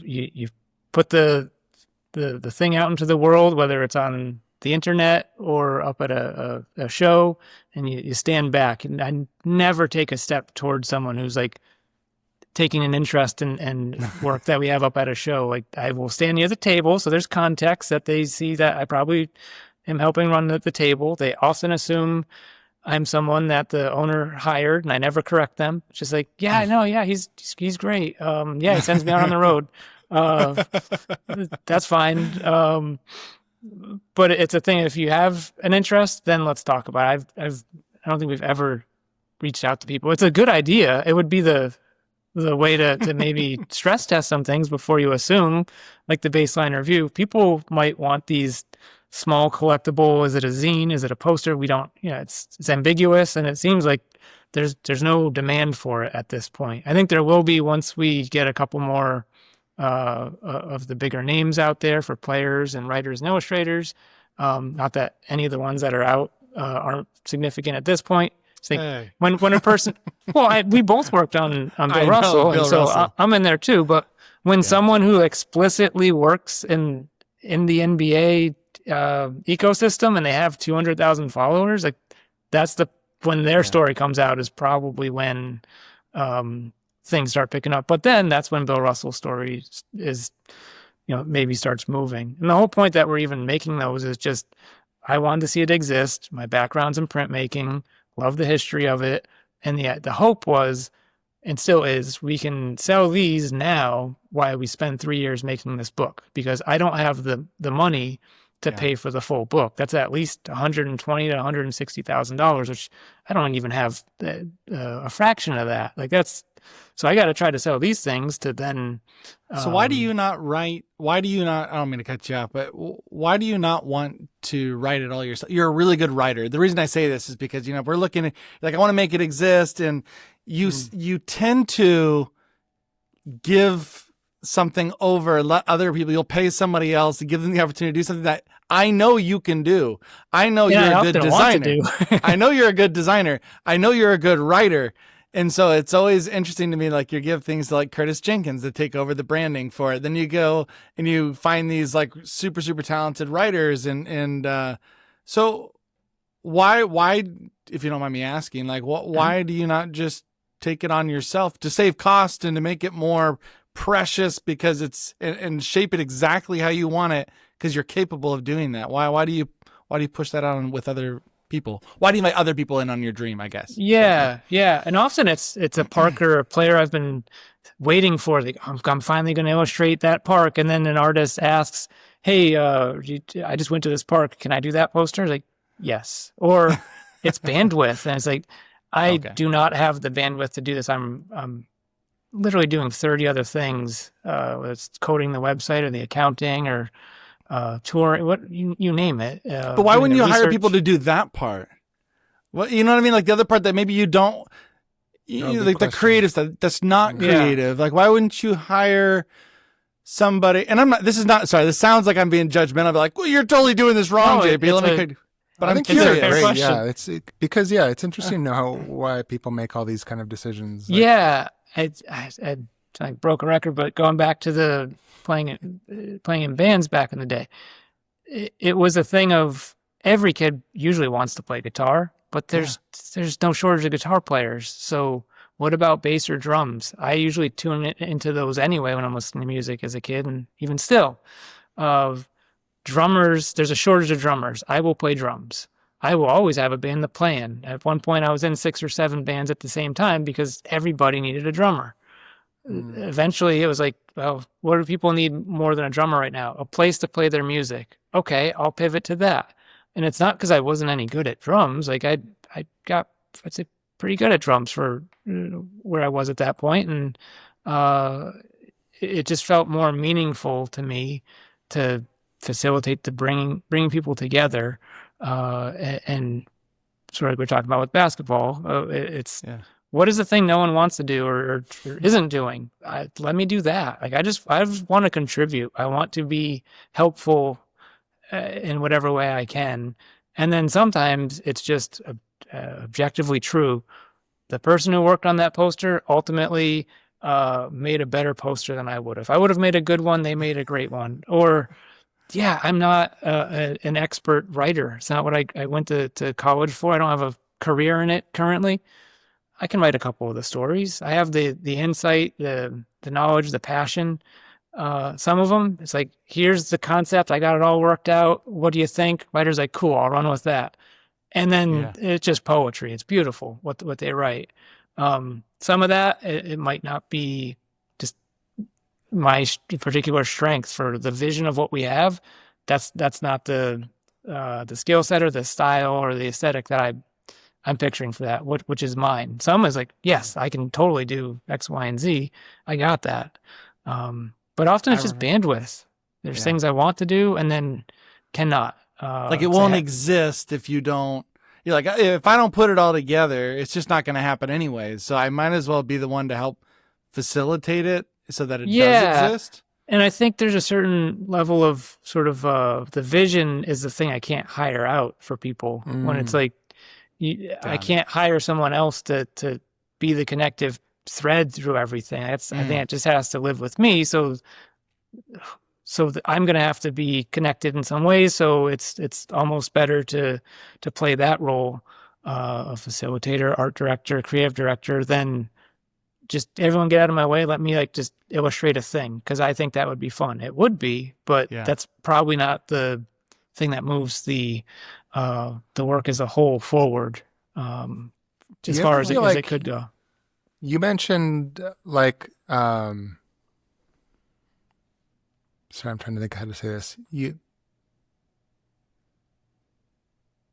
you put the thing out into the world, whether it's on the internet or up at a show, and you stand back. And I never take a step towards someone who's like taking an interest in work that we have up at a show. Like, I will stand near the table, so there's context that they see that I probably am helping run the table. They often assume I'm someone that the owner hired, and I never correct them. It's just like, yeah, I know, yeah, he's great. Yeah, he sends me out on the road. That's fine. But it's a thing. If you have an interest, then let's talk about it. I don't think we've ever reached out to people. It's a good idea. It would be the way to maybe stress test some things before you assume, like the baseline review. People might want these small collectible. Is it a zine? Is it a poster? We don't, it's ambiguous, and it seems like there's no demand for it at this point. I think there will be once we get a couple more of the bigger names out there for players and writers and illustrators. Not that any of the ones that are out aren't significant at this point. It's like when a person, we both worked on Bill Russell, and so I'm in there too. But when someone who explicitly works in the NBA ecosystem and they have 200,000 followers, like that's when their story comes out is probably when things start picking up. But then that's when Bill Russell's story is, maybe starts moving. And the whole point that we're even making those is just, I wanted to see it exist. My background's in printmaking, love the history of it. And the hope was, and still is, we can sell these now while we spend 3 years making this book, because I don't have the money to pay for the full book. That's at least $120,000 to $160,000, which I don't even have a fraction of that. Like so I got to try to sell these things to then. So why do you not write? Why do you not? I don't mean to cut you off, but why do you not want to write it all yourself? You're a really good writer. The reason I say this is because we're looking at, like, I want to make it exist, and you tend to give something over, let other people. You'll pay somebody else to give them the opportunity to do something that I know you can do. I know you're a good designer. I know you're a good designer. I know you're a good writer. And so it's always interesting to me, like, you give things to like Curtis Jenkins to take over the branding for it. Then you go and you find these like super, super talented writers. And so why, if you don't mind me asking, like, why do you not just take it on yourself to save cost and to make it more precious, because and shape it exactly how you want it, because you're capable of doing that? Why do you push that on with other people? Why do you invite other people in on your dream, I guess? Yeah. And often it's a park or a player I've been waiting for. Like, I'm finally going to illustrate that park. And then an artist asks, hey, I just went to this park. Can I do that poster? Like, yes. Or it's bandwidth. And it's like, I do not have the bandwidth to do this. I'm literally doing 30 other things, whether it's coding the website or the accounting or touring, what you name it. But why wouldn't you hire people to do that part? Well, you know what I mean? Like the other part that maybe you don't, like the creative stuff that's not creative. Like, why wouldn't you hire somebody? And this sounds like I'm being judgmental. I'm like, well, you're totally doing this wrong, JP. But I'm curious. Yeah, it's because it's interesting to know why people make all these kind of decisions. Like, I broke a record, but going back to the playing in bands back in the day, it was a thing of every kid usually wants to play guitar, but there's no shortage of guitar players. So what about bass or drums? I usually tune into those anyway when I'm listening to music as a kid, and even still. Drummers, there's a shortage of drummers. I will play drums. I will always have a band to play in. At one point, I was in 6 or 7 bands at the same time because everybody needed a drummer. Eventually, it was like, well, what do people need more than a drummer right now? A place to play their music. Okay, I'll pivot to that. And it's not because I wasn't any good at drums. Like, I got, I'd say, pretty good at drums for where I was at that point. And it just felt more meaningful to me to facilitate the bringing people together. And sort of like we're talking about with basketball, it's what is the thing no one wants to do or isn't doing? Let me do that. Like I just want to contribute. I want to be helpful in whatever way I can. And then sometimes it's just objectively true. The person who worked on that poster ultimately made a better poster than I would have. I would have made a good one. They made a great one. Or, yeah, I'm not an expert writer. It's not what I went to college for. I don't have a career in it currently. I can write a couple of the stories. I have the insight, the knowledge, the passion. Some of them, it's like, here's the concept. I got it all worked out. What do you think? Writer's like, cool, I'll run with that. And then it's just poetry. It's beautiful what they write. Some of that, it might not be just my particular strength for the vision of what we have. That's not the skill set or the style or the aesthetic that I'm picturing for that, which is mine. Some is like, yes, I can totally do X, Y, and Z. I got that. But often it's just bandwidth. There's things I want to do and then cannot. Like it won't exist if you don't. You're like, if I don't put it all together, it's just not going to happen anyways. So I might as well be the one to help facilitate it so that it does exist. And I think there's a certain level of sort of the vision is the thing I can't hire out for people when it's like, I can't hire someone else to be the connective thread through everything. I think it just has to live with me. So I'm going to have to be connected in some ways. So it's almost better to play that role, a facilitator, art director, creative director, than just everyone get out of my way. Let me like just illustrate a thing because I think that would be fun. It would be, but that's probably not the thing that moves the work as a whole forward, as far as it could go. You mentioned like, sorry, I'm trying to think how to say this. You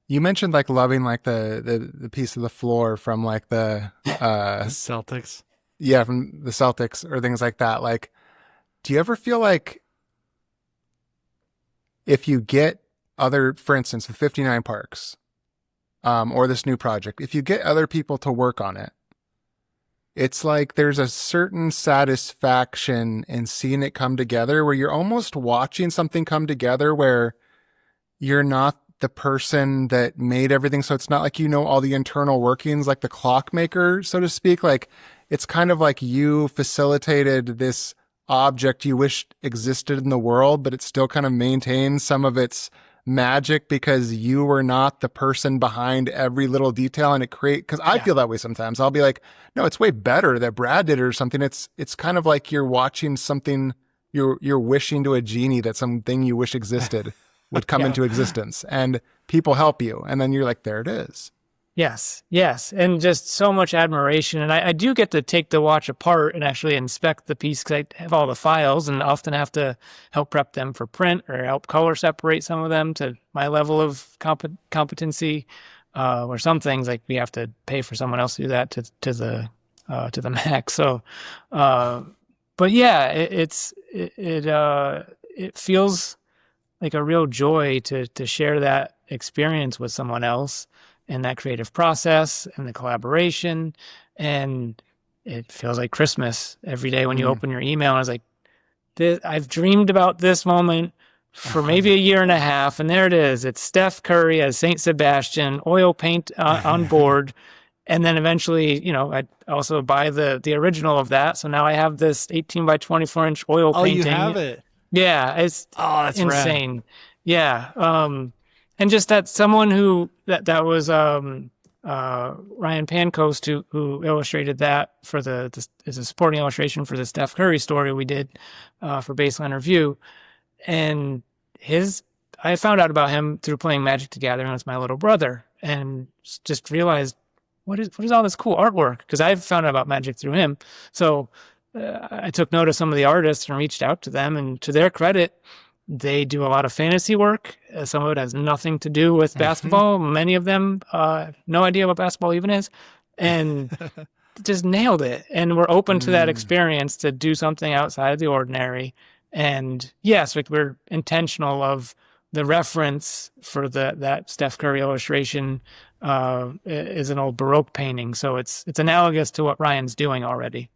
mentioned like loving like the piece of the floor from like the Celtics. Yeah, from the Celtics or things like that. Like, do you ever feel like if you get for instance, the 59 Parks, or this new project, if you get other people to work on it, it's like there's a certain satisfaction in seeing it come together where you're almost watching something come together where you're not the person that made everything. So it's not like you know all the internal workings like the clockmaker, so to speak. Like it's kind of like you facilitated this object you wished existed in the world, but it still kind of maintains some of its magic because you were not the person behind every little detail, and because I feel that way sometimes. I'll be like, no, it's way better that Brad did it or something. It's kind of like you're watching something, you're wishing to a genie that something you wish existed would come into existence, and people help you, and then you're like, there it is. Yes, and just so much admiration. And I do get to take the watch apart and actually inspect the piece because I have all the files and often have to help prep them for print or help color separate some of them to my level of competency. Or some things like we have to pay for someone else to do that to the max. So, but yeah, it feels like a real joy to share that experience with someone else. And that creative process and the collaboration. And it feels like Christmas every day when you open your email. And I was like, I've dreamed about this moment for maybe a year and a half. And there it is. It's Steph Curry as St. Sebastian, oil paint on board. And then eventually, I also buy the original of that. So now I have this 18 by 24 inch oil painting. Oh, you have it? Yeah. That's insane. Rad. Yeah. And just that someone who that was Ryan Pancoast who illustrated that for is a supporting illustration for the Steph Curry story we did for Baseline Review, and I found out about him through playing Magic the Gathering with my little brother, and just realized what is all this cool artwork because I've found out about Magic through him. So I took note of some of the artists and reached out to them, and to their credit, they do a lot of fantasy work. Some of it has nothing to do with basketball. Many of them, no idea what basketball even is. and just nailed it. And we're open to that experience to do something outside of the ordinary. And yes, like we're intentional of the reference for that Steph Curry illustration is an old Baroque painting. So it's analogous to what Ryan's doing already.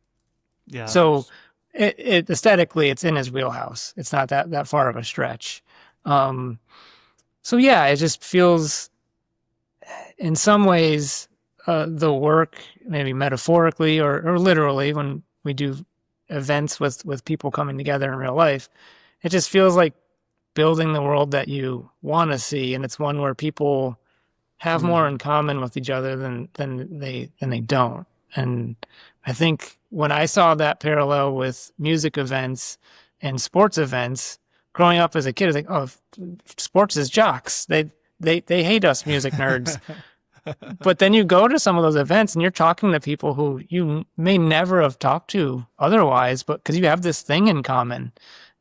Yeah. So it aesthetically, it's in his wheelhouse. It's not that far of a stretch. So yeah, it just feels in some ways the work, maybe metaphorically or literally, when we do events with people coming together in real life, it just feels like building the world that you want to see, and it's one where people have more in common with each other than they don't. And I think when I saw that parallel with music events and sports events growing up as a kid, I was like, oh, sports is jocks. They hate us music nerds. But then you go to some of those events and you're talking to people who you may never have talked to otherwise, but because you have this thing in common.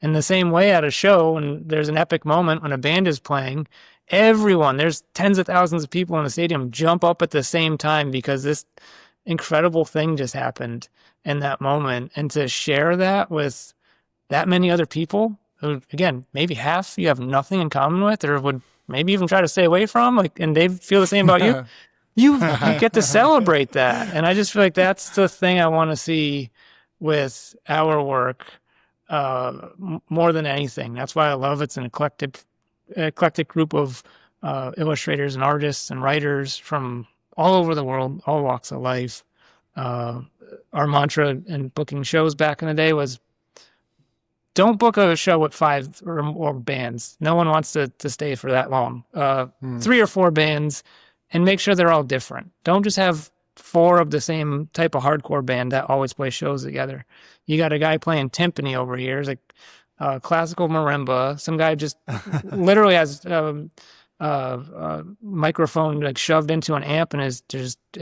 In the same way at a show, when there's an epic moment when a band is playing, there's tens of thousands of people in the stadium jump up at the same time because this incredible thing just happened in that moment. And to share that with that many other people who, again, maybe half you have nothing in common with or would maybe even try to stay away from, like, and they feel the same about you, you get to celebrate that. And I just feel like that's the thing I want to see with our work more than anything. That's why I love it's an eclectic group of illustrators and artists and writers from all over the world, all walks of life. Our mantra in booking shows back in the day was, don't book a show with 5 or more bands. No one wants to stay for that long. 3 or 4 bands, and make sure they're all different. Don't just have 4 of the same type of hardcore band that always play shows together. You got a guy playing timpani over here. It's like classical marimba. Some guy just literally has microphone like shoved into an amp and it's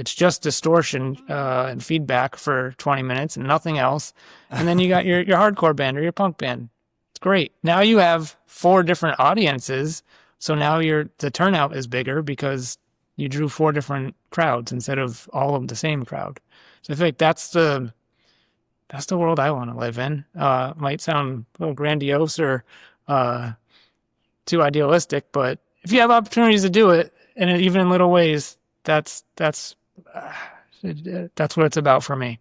just distortion and feedback for 20 minutes and nothing else. And then you got your hardcore band or your punk band. It's great. Now you have 4 different audiences. So now the turnout is bigger because you drew 4 different crowds instead of all of the same crowd. So I feel like that's the world I want to live in. Might sound a little grandiose or too idealistic, but if you have opportunities to do it, and even in little ways, that's what it's about for me.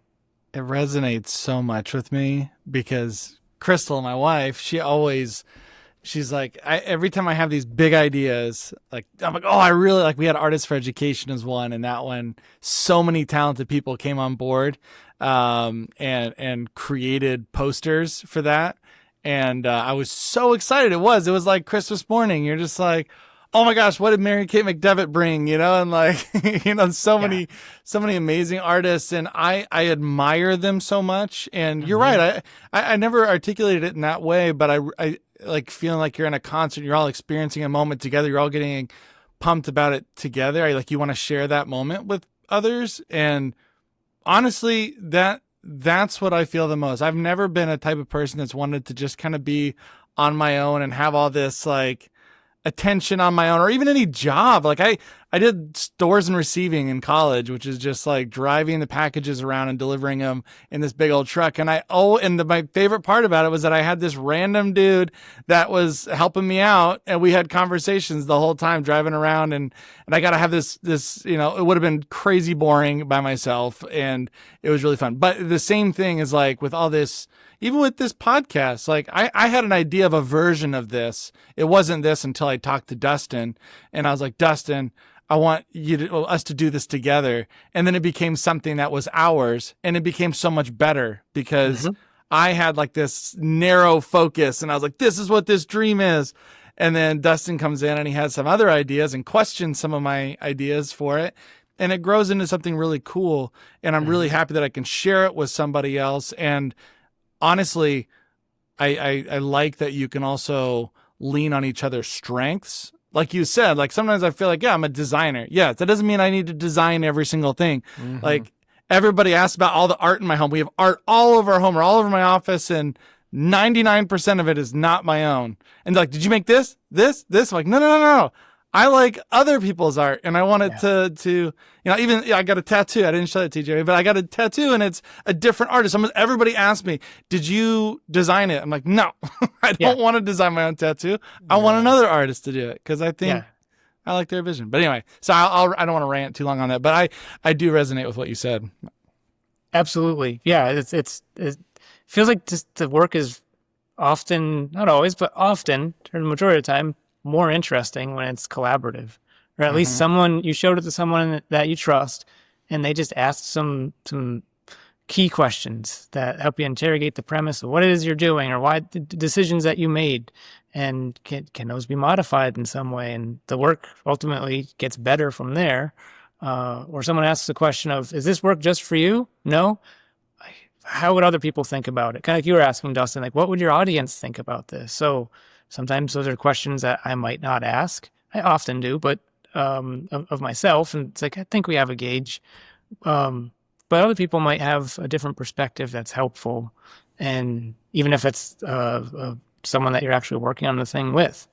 It resonates so much with me because Crystal, my wife, she's like, every time I have these big ideas, like I'm like, oh, I really like. We had Artists for Education as one, and that one, so many talented people came on board, and created posters for that, and I was so excited. It was like Christmas morning. You're just like, oh my gosh, what did Mary Kate McDevitt bring? And like, so many amazing artists, and I admire them so much. And you're right. I never articulated it in that way, but I like feeling like you're in a concert, you're all experiencing a moment together. You're all getting pumped about it together. You want to share that moment with others. And honestly, that's what I feel the most. I've never been a type of person that's wanted to just kind of be on my own and have all this like attention on my own, or even any job. Like I did stores and receiving in college, which is just like driving the packages around and delivering them in this big old truck. And my favorite part about it was that I had this random dude that was helping me out, and we had conversations the whole time driving around, and I got to have this, it would have been crazy boring by myself, and it was really fun. But the same thing is like with all this, even with this podcast, like I had an idea of a version of this. It wasn't this until I talked to Dustin, and I was like, Dustin, I want us to do this together. And then it became something that was ours, and it became so much better because I had like this narrow focus, and I was like, this is what this dream is. And then Dustin comes in and he has some other ideas and questions some of my ideas for it. And it grows into something really cool. And I'm really happy that I can share it with somebody else. And honestly, I like that you can also lean on each other's strengths. Like you said, like sometimes I feel like, yeah, I'm a designer. Yeah, that doesn't mean I need to design every single thing. Like everybody asks about all the art in my home. We have art all over our home or all over my office, and 99% of it is not my own. And like, did you make this? I'm like, no. I like other people's art, and I want it to even I got a tattoo. I didn't show it to you, Jerry, but I got a tattoo, and it's a different artist. Everybody asked me, "Did you design it?" I'm like, "No, I don't want to design my own tattoo. I want another artist to do it because I think I like their vision." But anyway, so I don't want to rant too long on that, but I do resonate with what you said. Absolutely, yeah. It feels like just the work is often, not always, but often, or the majority of the time, more interesting when it's collaborative, or at least you showed it to someone that you trust, and they just asked some key questions that help you interrogate the premise of what it is you're doing, or why the decisions that you made, and can those be modified in some way, and the work ultimately gets better from there. Or someone asks the question of, is this work just for you? No. How would other people think about it? Kind of like you were asking, Dustin, like, what would your audience think about this? So sometimes those are questions that I might not ask. I often do, but of myself. And it's like, I think we have a gauge. But other people might have a different perspective that's helpful. And even if it's someone that you're actually working on the thing with,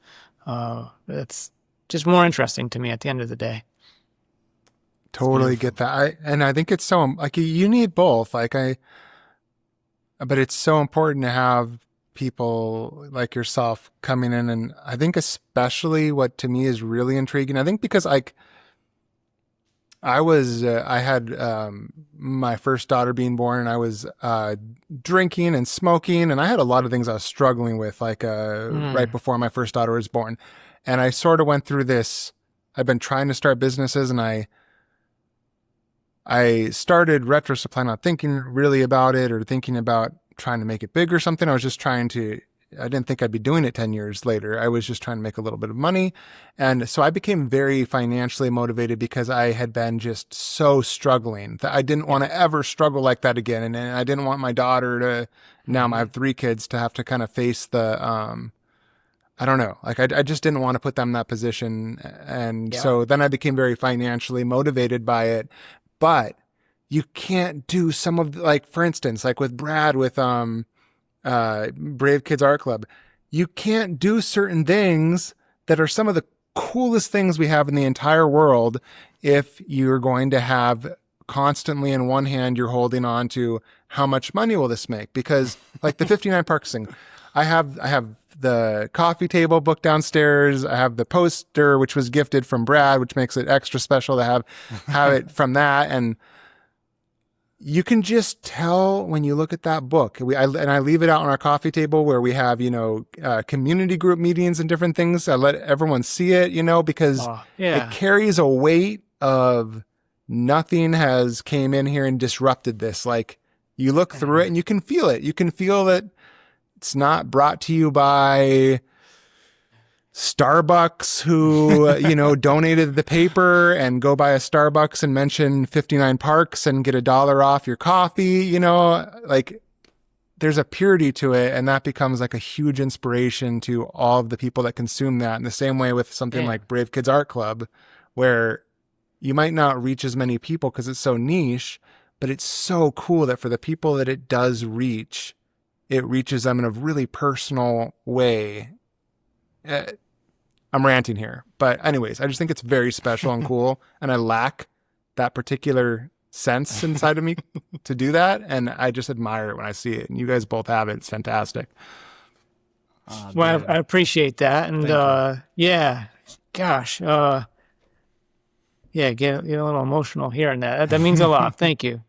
it's just more interesting to me at the end of the day. Totally get that. I think it's so, like, you need both. But it's so important to have people like yourself coming in. And I think especially what to me is really intriguing, I think because I had my first daughter being born, and I was drinking and smoking, and I had a lot of things I was struggling with, right before my first daughter was born. And I sort of went through this, I've been trying to start businesses, and I started Retro Supply not thinking really about it or thinking about trying to make it big or something. I was just I didn't think I'd be doing it 10 years later. I was just trying to make a little bit of money. And so I became very financially motivated because I had been just so struggling that I didn't want to ever struggle like that again. And I didn't want my daughter to, now I have 3 kids, to have to kind of face the, I don't know. Like I just didn't want to put them in that position. And so then I became very financially motivated by it. But you can't do some of like, for instance, like with Brad, with Brave Kids Art Club, you can't do certain things that are some of the coolest things we have in the entire world if you're going to have constantly in one hand you're holding on to how much money will this make, because like the 59 Parks thing, I have the coffee table book downstairs. I have the poster, which was gifted from Brad, which makes it extra special to have it from that. And you can just tell when you look at that book. I leave it out on our coffee table where we have, community group meetings and different things. I let everyone see it, because it carries a weight of nothing has came in here and disrupted this. Like, you look through it and you can feel it. You can feel that it's not brought to you by Starbucks, who, donated the paper, and go by a Starbucks and mention 59 Parks and get $1 off your coffee. Like, there's a purity to it, and that becomes like a huge inspiration to all of the people that consume that. In the same way with something like Brave Kids Art Club, where you might not reach as many people because it's so niche, but it's so cool that for the people that it does reach, it reaches them in a really personal way. I'm ranting here, but anyways, I just think it's very special and cool, and I lack that particular sense inside of me to do that, and I just admire it when I see it, and you guys both have it. It's fantastic. Well, I appreciate that, and gosh, get a little emotional hearing that. That means a lot. Thank you.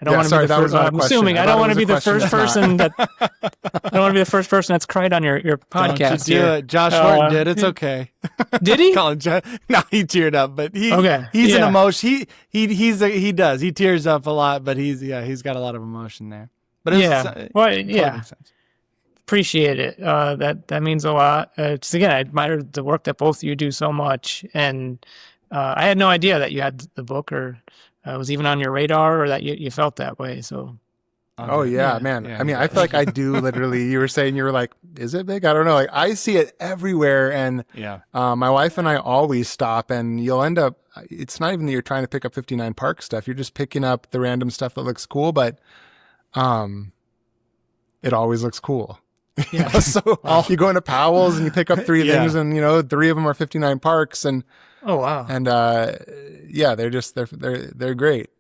I don't want to be the first. I'm assuming I don't want to be the first person that. I don't want to be the first person that's cried on your podcast. Don't you do it. Josh Horton did. It's okay. Did he? No, he teared up, but he's an emotion. He does. He tears up a lot, but he's got a lot of emotion there. But appreciate it. That means a lot. Again, I admire the work that both of you do so much, and I had no idea that you had the book or. Was even on your radar, or that you felt that way. So, man. I mean, I feel like I do literally. You were saying, you were like, "Is it big?" I don't know. Like, I see it everywhere, and my wife and I always stop, and you'll end up. It's not even that you're trying to pick up 59 Park stuff. You're just picking up the random stuff that looks cool, but it always looks cool. Yeah. So you go into Powell's and you pick up three Yeah. things, and 3 of them are 59 parks, and Oh, wow. yeah, they're great.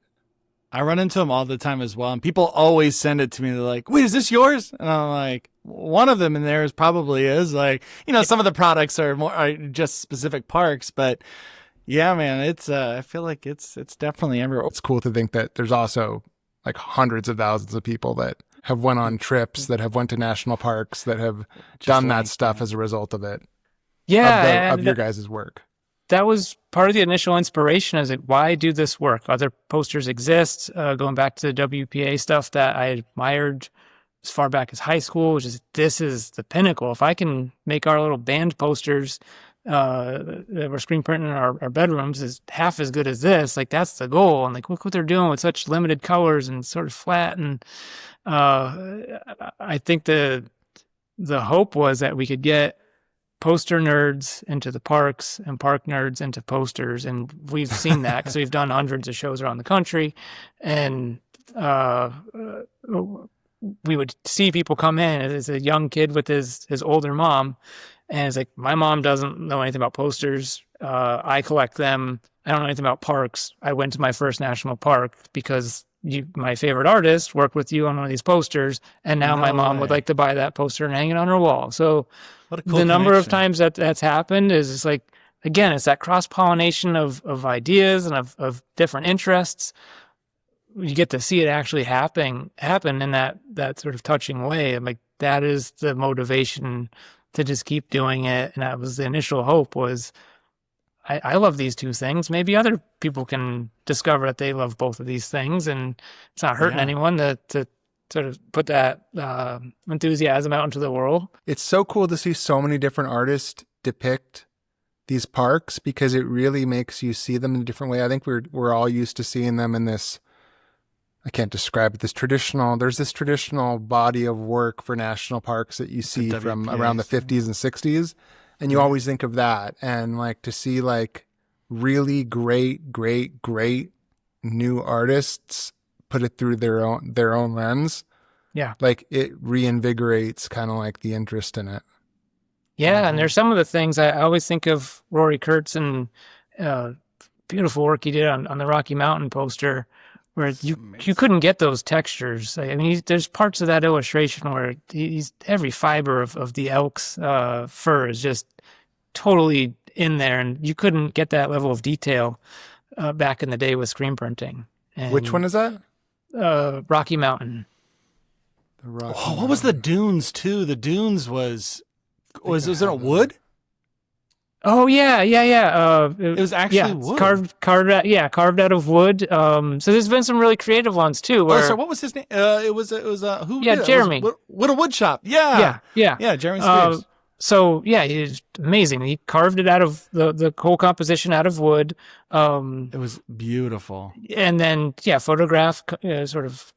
I run into them all the time as well, and people always send it to me. They're like, "Wait, is this yours?" And I'm like, "One of them in there probably is." Like, some of the products are just specific parks, but yeah, man, it's I feel like it's definitely everywhere. It's cool to think that there's also like hundreds of thousands of people that have went on trips, that have went to national parks, that have done that stuff as a result of it. Yeah. Of your guys' work. That was part of the initial inspiration. Is like, why do this work? Other posters exist. Going back to the WPA stuff that I admired as far back as high school, which is this is the pinnacle. If I can make our little band posters that we're screen printing in our bedrooms is half as good as this, like that's the goal. And like, look what they're doing with such limited colors and sort of flat. And I think the hope was that we could get poster nerds into the parks and park nerds into posters. And we've seen that because we've done hundreds of shows around the country. And we would see people come in as a young kid with his older mom. And it's like, my mom doesn't know anything about posters. I collect them. I don't know anything about parks. I went to my first national park because my favorite artist worked with you on one of these posters. And now my mom would like to buy that poster and hang it on her wall. So what a cool the number of connection. times that's happened is just like, again, it's that cross-pollination of ideas and of different interests. You get to see it actually happen in that sort of touching way. And like, that is the motivation to just keep doing it. And that was the initial hope was, I love these two things. Maybe other people can discover that they love both of these things, and it's not hurting anyone to sort of put that enthusiasm out into the world. It's so cool to see so many different artists depict these parks because it really makes you see them in a different way. I think we're all used to seeing them in this, I can't describe it, there's this traditional body of work for national parks that you see from around the 50s and 60s. And you always think of that. And like to see like really great new artists put it through their own lens. Yeah. Like it reinvigorates kind of like the interest in it. Yeah. And there's some of the things I always think of Rory Kurtz and beautiful work he did on the Rocky Mountain poster, where you couldn't get those textures. I mean, there's parts of that illustration where every fiber of the elk's fur is just totally in there, and you couldn't get that level of detail back in the day with screen printing. And, which one is that? Rocky Mountain. What was the Dunes too? The Dunes was it a wood? Oh yeah. It was actually wood. Carved out of wood. So there's been some really creative ones too. Where, so what was his name? It was who? Yeah, did it? Jeremy. Little Wood Shop. Yeah, Jeremy Spears. So yeah, he's amazing. He carved it out of the whole composition out of wood. It was beautiful. And then photograph, sort of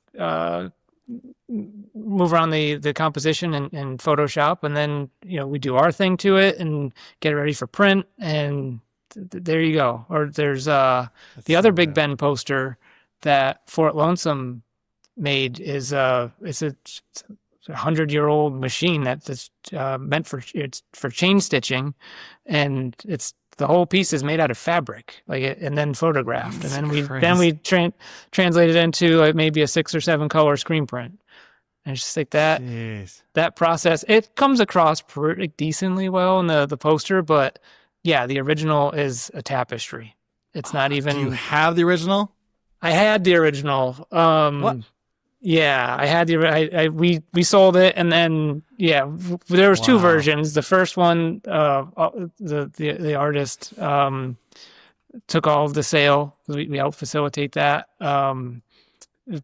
move around the composition in Photoshop, and then we do our thing to it and get it ready for print, and there you go. Or there's the other Big Ben poster that Fort Lonesome made is it's a 100-year-old machine that's meant for chain stitching, and the whole piece is made out of fabric, and then photographed, and then we translate it into maybe a 6 or 7 color screen print. And it's just like that. Jeez. That process, it comes across pretty decently well in the poster, but yeah, the original is a tapestry. It's not even. Do you have the original? I had the original. What? Yeah, I had we sold it, and then there was 2 versions. The first one, the artist took all of the sale. We helped facilitate that,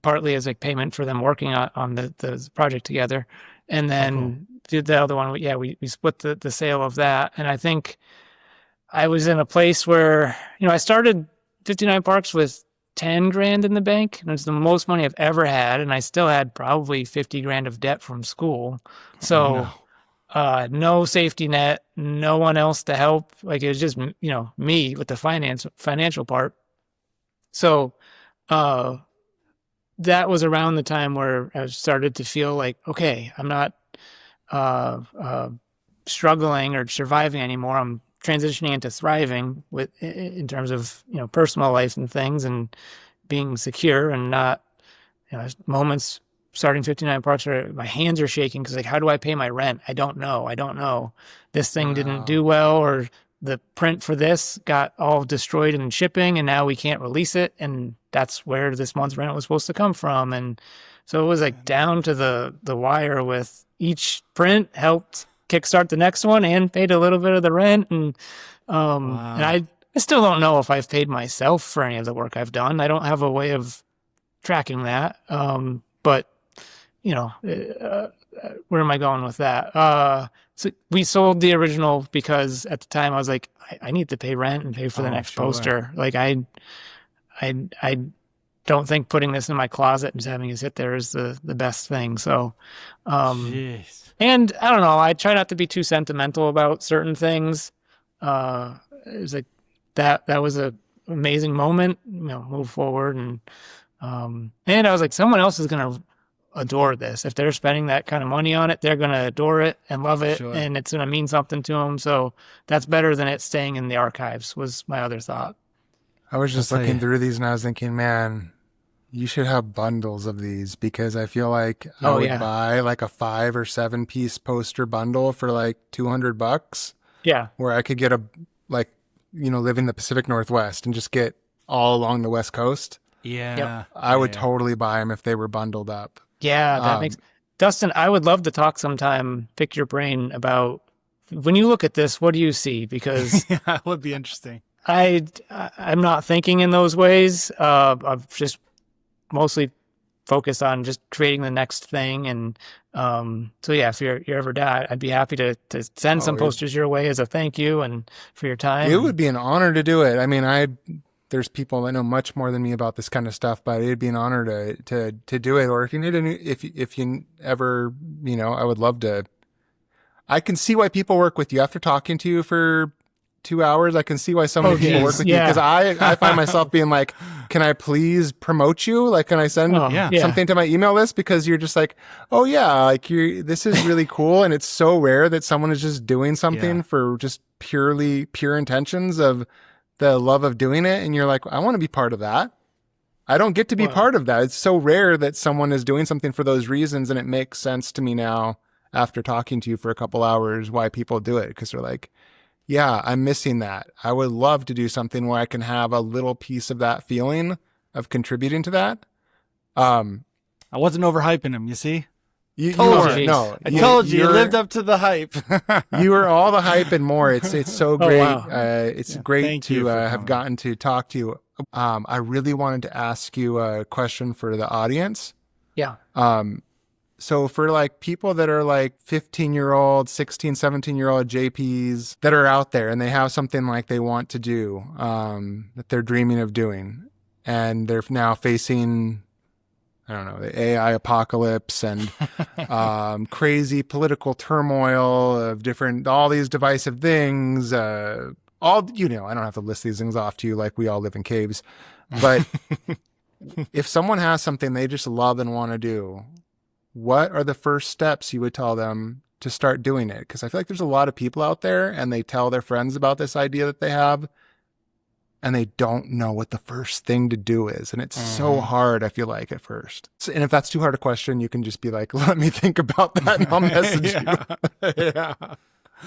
partly as like payment for them working on the project together, and then did the other one. We split the sale of that, and I think I was in a place where I started 59 Parks with $10,000 in the bank, and it's the most money I've ever had, and I still had probably $50,000 of debt from school. So no safety net, no one else to help. Like, it was just me with the financial part. So that was around the time where I started to feel like, okay, I'm not struggling or surviving anymore. I'm transitioning into thriving in terms of, personal life and things, and being secure, and not, there's moments starting 59 Parks where my hands are shaking because, like, how do I pay my rent? I don't know. This thing didn't do well, or the print for this got all destroyed in shipping, and now we can't release it, and that's where this month's rent was supposed to come from. And so it was like down to the wire with each print, helped kickstart the next one and paid a little bit of the rent. And and I still don't know if I've paid myself for any of the work I've done. I don't have a way of tracking that. But where am I going with that? So we sold the original because at the time I was like, I need to pay rent and pay for the next poster. Like I don't think putting this in my closet and just having it sit there is the best thing. So, and I don't know, I try not to be too sentimental about certain things. It was like that was a amazing moment, move forward. And I was like, someone else is going to adore this. If they're spending that kind of money on it, they're going to adore it and love it. Sure. And it's going to mean something to them. So that's better than it staying in the archives, was my other thought. I was just looking through these and I was thinking, man, you should have bundles of these, because I feel like I would buy like a 5 or 7 piece poster bundle for like $200. Yeah. Where I could get live in the Pacific Northwest and just get all along the West Coast. Yeah. Yep. I would totally buy them if they were bundled up. Yeah, that makes Dustin, I would love to talk sometime, pick your brain about, when you look at this, what do you see? Because that would be interesting. I'm not thinking in those ways. I've just mostly focused on just creating the next thing. And so yeah, if you're ever down, I'd be happy to send some posters your way as a thank you and for your time. It would be an honor to do it. I mean, there's people that know much more than me about this kind of stuff, but it'd be an honor to do it. Or if you need if you ever, I would love to. I can see why people work with you after talking to you for 2 hours. I can see why so many people work with you, because I find myself being like, can I please promote you? Like, can I send something to my email list? Because you're just like, oh yeah, like this is really cool. And it's so rare that someone is just doing something for just pure intentions of the love of doing it. And you're like, I want to be part of that. I don't get to be part of that. It's so rare that someone is doing something for those reasons. And it makes sense to me now, after talking to you for a couple hours, why people do it. Because they're like, yeah, I'm missing that. I would love to do something where I can have a little piece of that feeling of contributing to that. I wasn't overhyping him, you see? I told you, you lived up to the hype. You were all the hype and more. It's so great. Wow. It's great to have gotten to talk to you. I really wanted to ask you a question for the audience. Yeah. So for like people that are like 15-year-old, 16, 17-year-old JPs that are out there and they have something like they want to do, that they're dreaming of doing, and they're now facing, I don't know, the AI apocalypse and crazy political turmoil of all these divisive things. I don't have to list these things off to you like we all live in caves. But if someone has something they just love and want to do, what are the first steps you would tell them to start doing it? Because I feel like there's a lot of people out there and they tell their friends about this idea that they have, and they don't know what the first thing to do is. And it's so hard, I feel like, at first. And if that's too hard a question, you can just be like, let me think about that and I'll message you.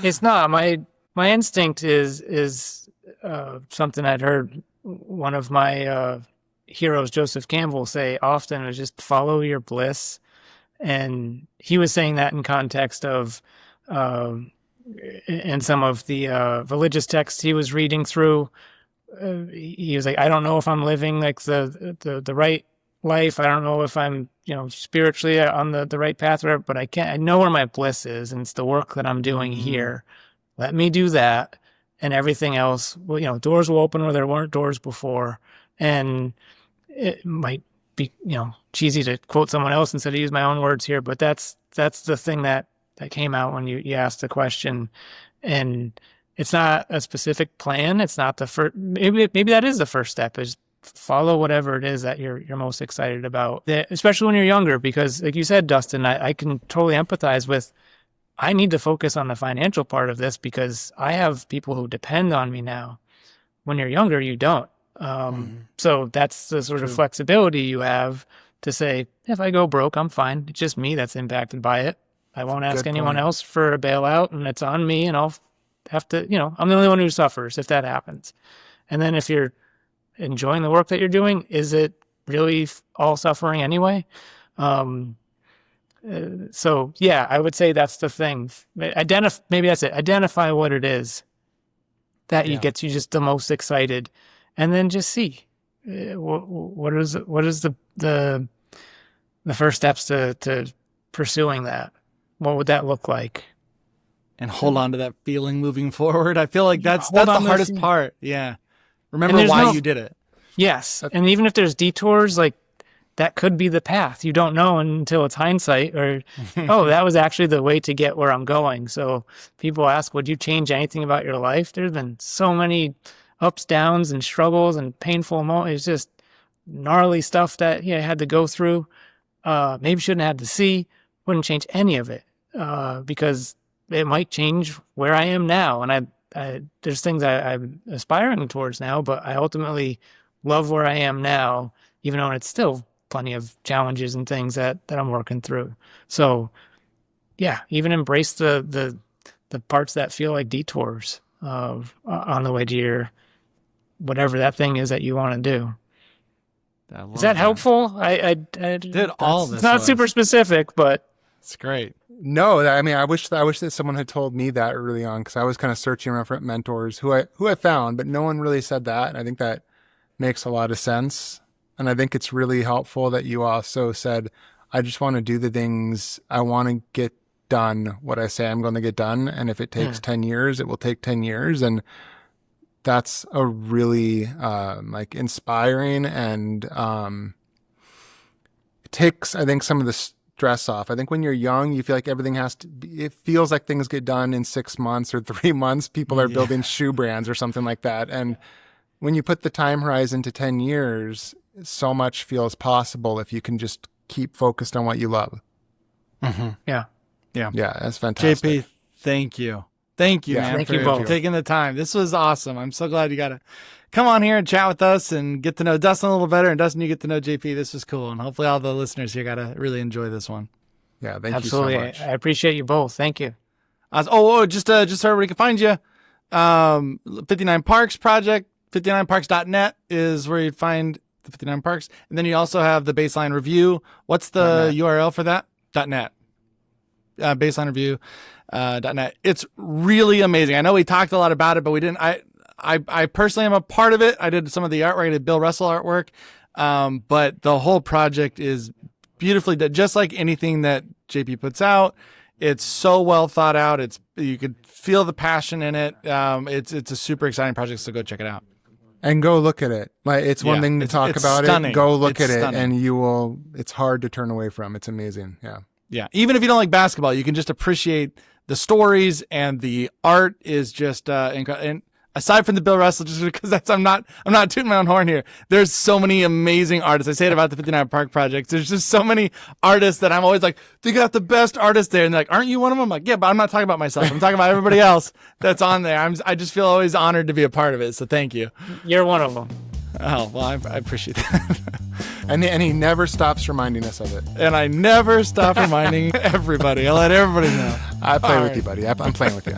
It's not. My instinct is something I'd heard one of my heroes, Joseph Campbell, say often, is just follow your bliss. And he was saying that in context of, in some of the religious texts he was reading through, he was like, I don't know if I'm living like the right life. I don't know if I'm, spiritually on the right path, but I know where my bliss is, and it's the work that I'm doing here. Let me do that, and everything else, doors will open where there weren't doors before. And it might be, cheesy to quote someone else instead of use my own words here, but that's the thing that came out when you asked the question. And it's not a specific plan. It's not the first, maybe that is the first step, is follow whatever it is that you're most excited about, especially when you're younger, because like you said, Dustin, I can totally empathize with I need to focus on the financial part of this because I have people who depend on me now. When you're younger, you don't. So that's the sort of flexibility you have to say, if I go broke, I'm fine. It's just me that's impacted by it. I won't ask anyone else for a bailout, and it's on me, and I'll have to, I'm the only one who suffers if that happens. And then if you're enjoying the work that you're doing, is it really all suffering anyway? So yeah, I would say that's the thing. Maybe that's it. Identify what it is that gets you just the most excited, and then just see what is the first steps to pursuing that. What would that look like? And hold on to that feeling moving forward. I feel like that's the hardest part. Yeah. Remember why you did it. Yes. And even if there's detours, like that could be the path. You don't know until it's hindsight or, that was actually the way to get where I'm going. So people ask, would you change anything about your life? There's been so many ups, downs, and struggles and painful moments. It's just gnarly stuff that I had to go through. Maybe shouldn't have had to see. Wouldn't change any of it because it might change where I am now. And there's things I'm aspiring towards now, but I ultimately love where I am now, even though it's still plenty of challenges and things that I'm working through. So yeah, even embrace the parts that feel like detours on the way to your, whatever that thing is that you want to do. Is that helpful? I did all this. It's not super specific, but it's great. No, I mean, I wish that someone had told me that early on, because I was kind of searching around for mentors who I found, but no one really said that. And I think that makes a lot of sense. And I think it's really helpful that you also said, I just want to do the things I want to get done, what I say I'm going to get done. And if it takes 10 years, it will take 10 years. And that's a really inspiring, and it takes, I think, some of the stress off. I think when you're young, you feel like everything it feels like things get done in 6 months or 3 months. People are building shoe brands or something like that. And when you put the time horizon to 10 years, so much feels possible if you can just keep focused on what you love. Mm-hmm. Yeah, that's fantastic. JP, thank you. Thank you, man, for taking the time. This was awesome. I'm so glad you got to come on here and chat with us and get to know Dustin a little better. And Dustin, you get to know JP. This was cool. And hopefully all the listeners here got to really enjoy this one. Yeah, thank Absolutely. you so much. I appreciate you both. Thank you. Just so everybody can find you, 59 Parks Project, 59parks.net is where you'd find the 59 Parks. And then you also have the Baseline Review. What's the URL for that? .net. Baseline Review. .net. It's really amazing. I know we talked a lot about it, but we didn't. I personally am a part of it. I did some of the artwork. I did Bill Russell artwork, but the whole project is beautifully done, just like anything that JP puts out. It's so well thought out. You could feel the passion in it. It's a super exciting project, so go check it out. And go look at it. Like, it's one thing to talk about stunning. it. Go look at stunning. it, and you will. It's hard to turn away from. It's amazing. Yeah. Yeah. Even if you don't like basketball, you can just appreciate the stories, and the art is just incredible. And aside from the Bill Russell, just because I'm not tooting my own horn here. There's so many amazing artists. I say it about the 59 Park Project. There's just so many artists that I'm always like, they got the best artists there. And they're like, aren't you one of them? I'm like, yeah, but I'm not talking about myself. I'm talking about everybody else that's on there. I just feel always honored to be a part of it. So thank you. You're one of them. Oh, well, I appreciate that. And he never stops reminding us of it. And I never stop reminding everybody. I let everybody know. I play with you, buddy. I'm playing with you.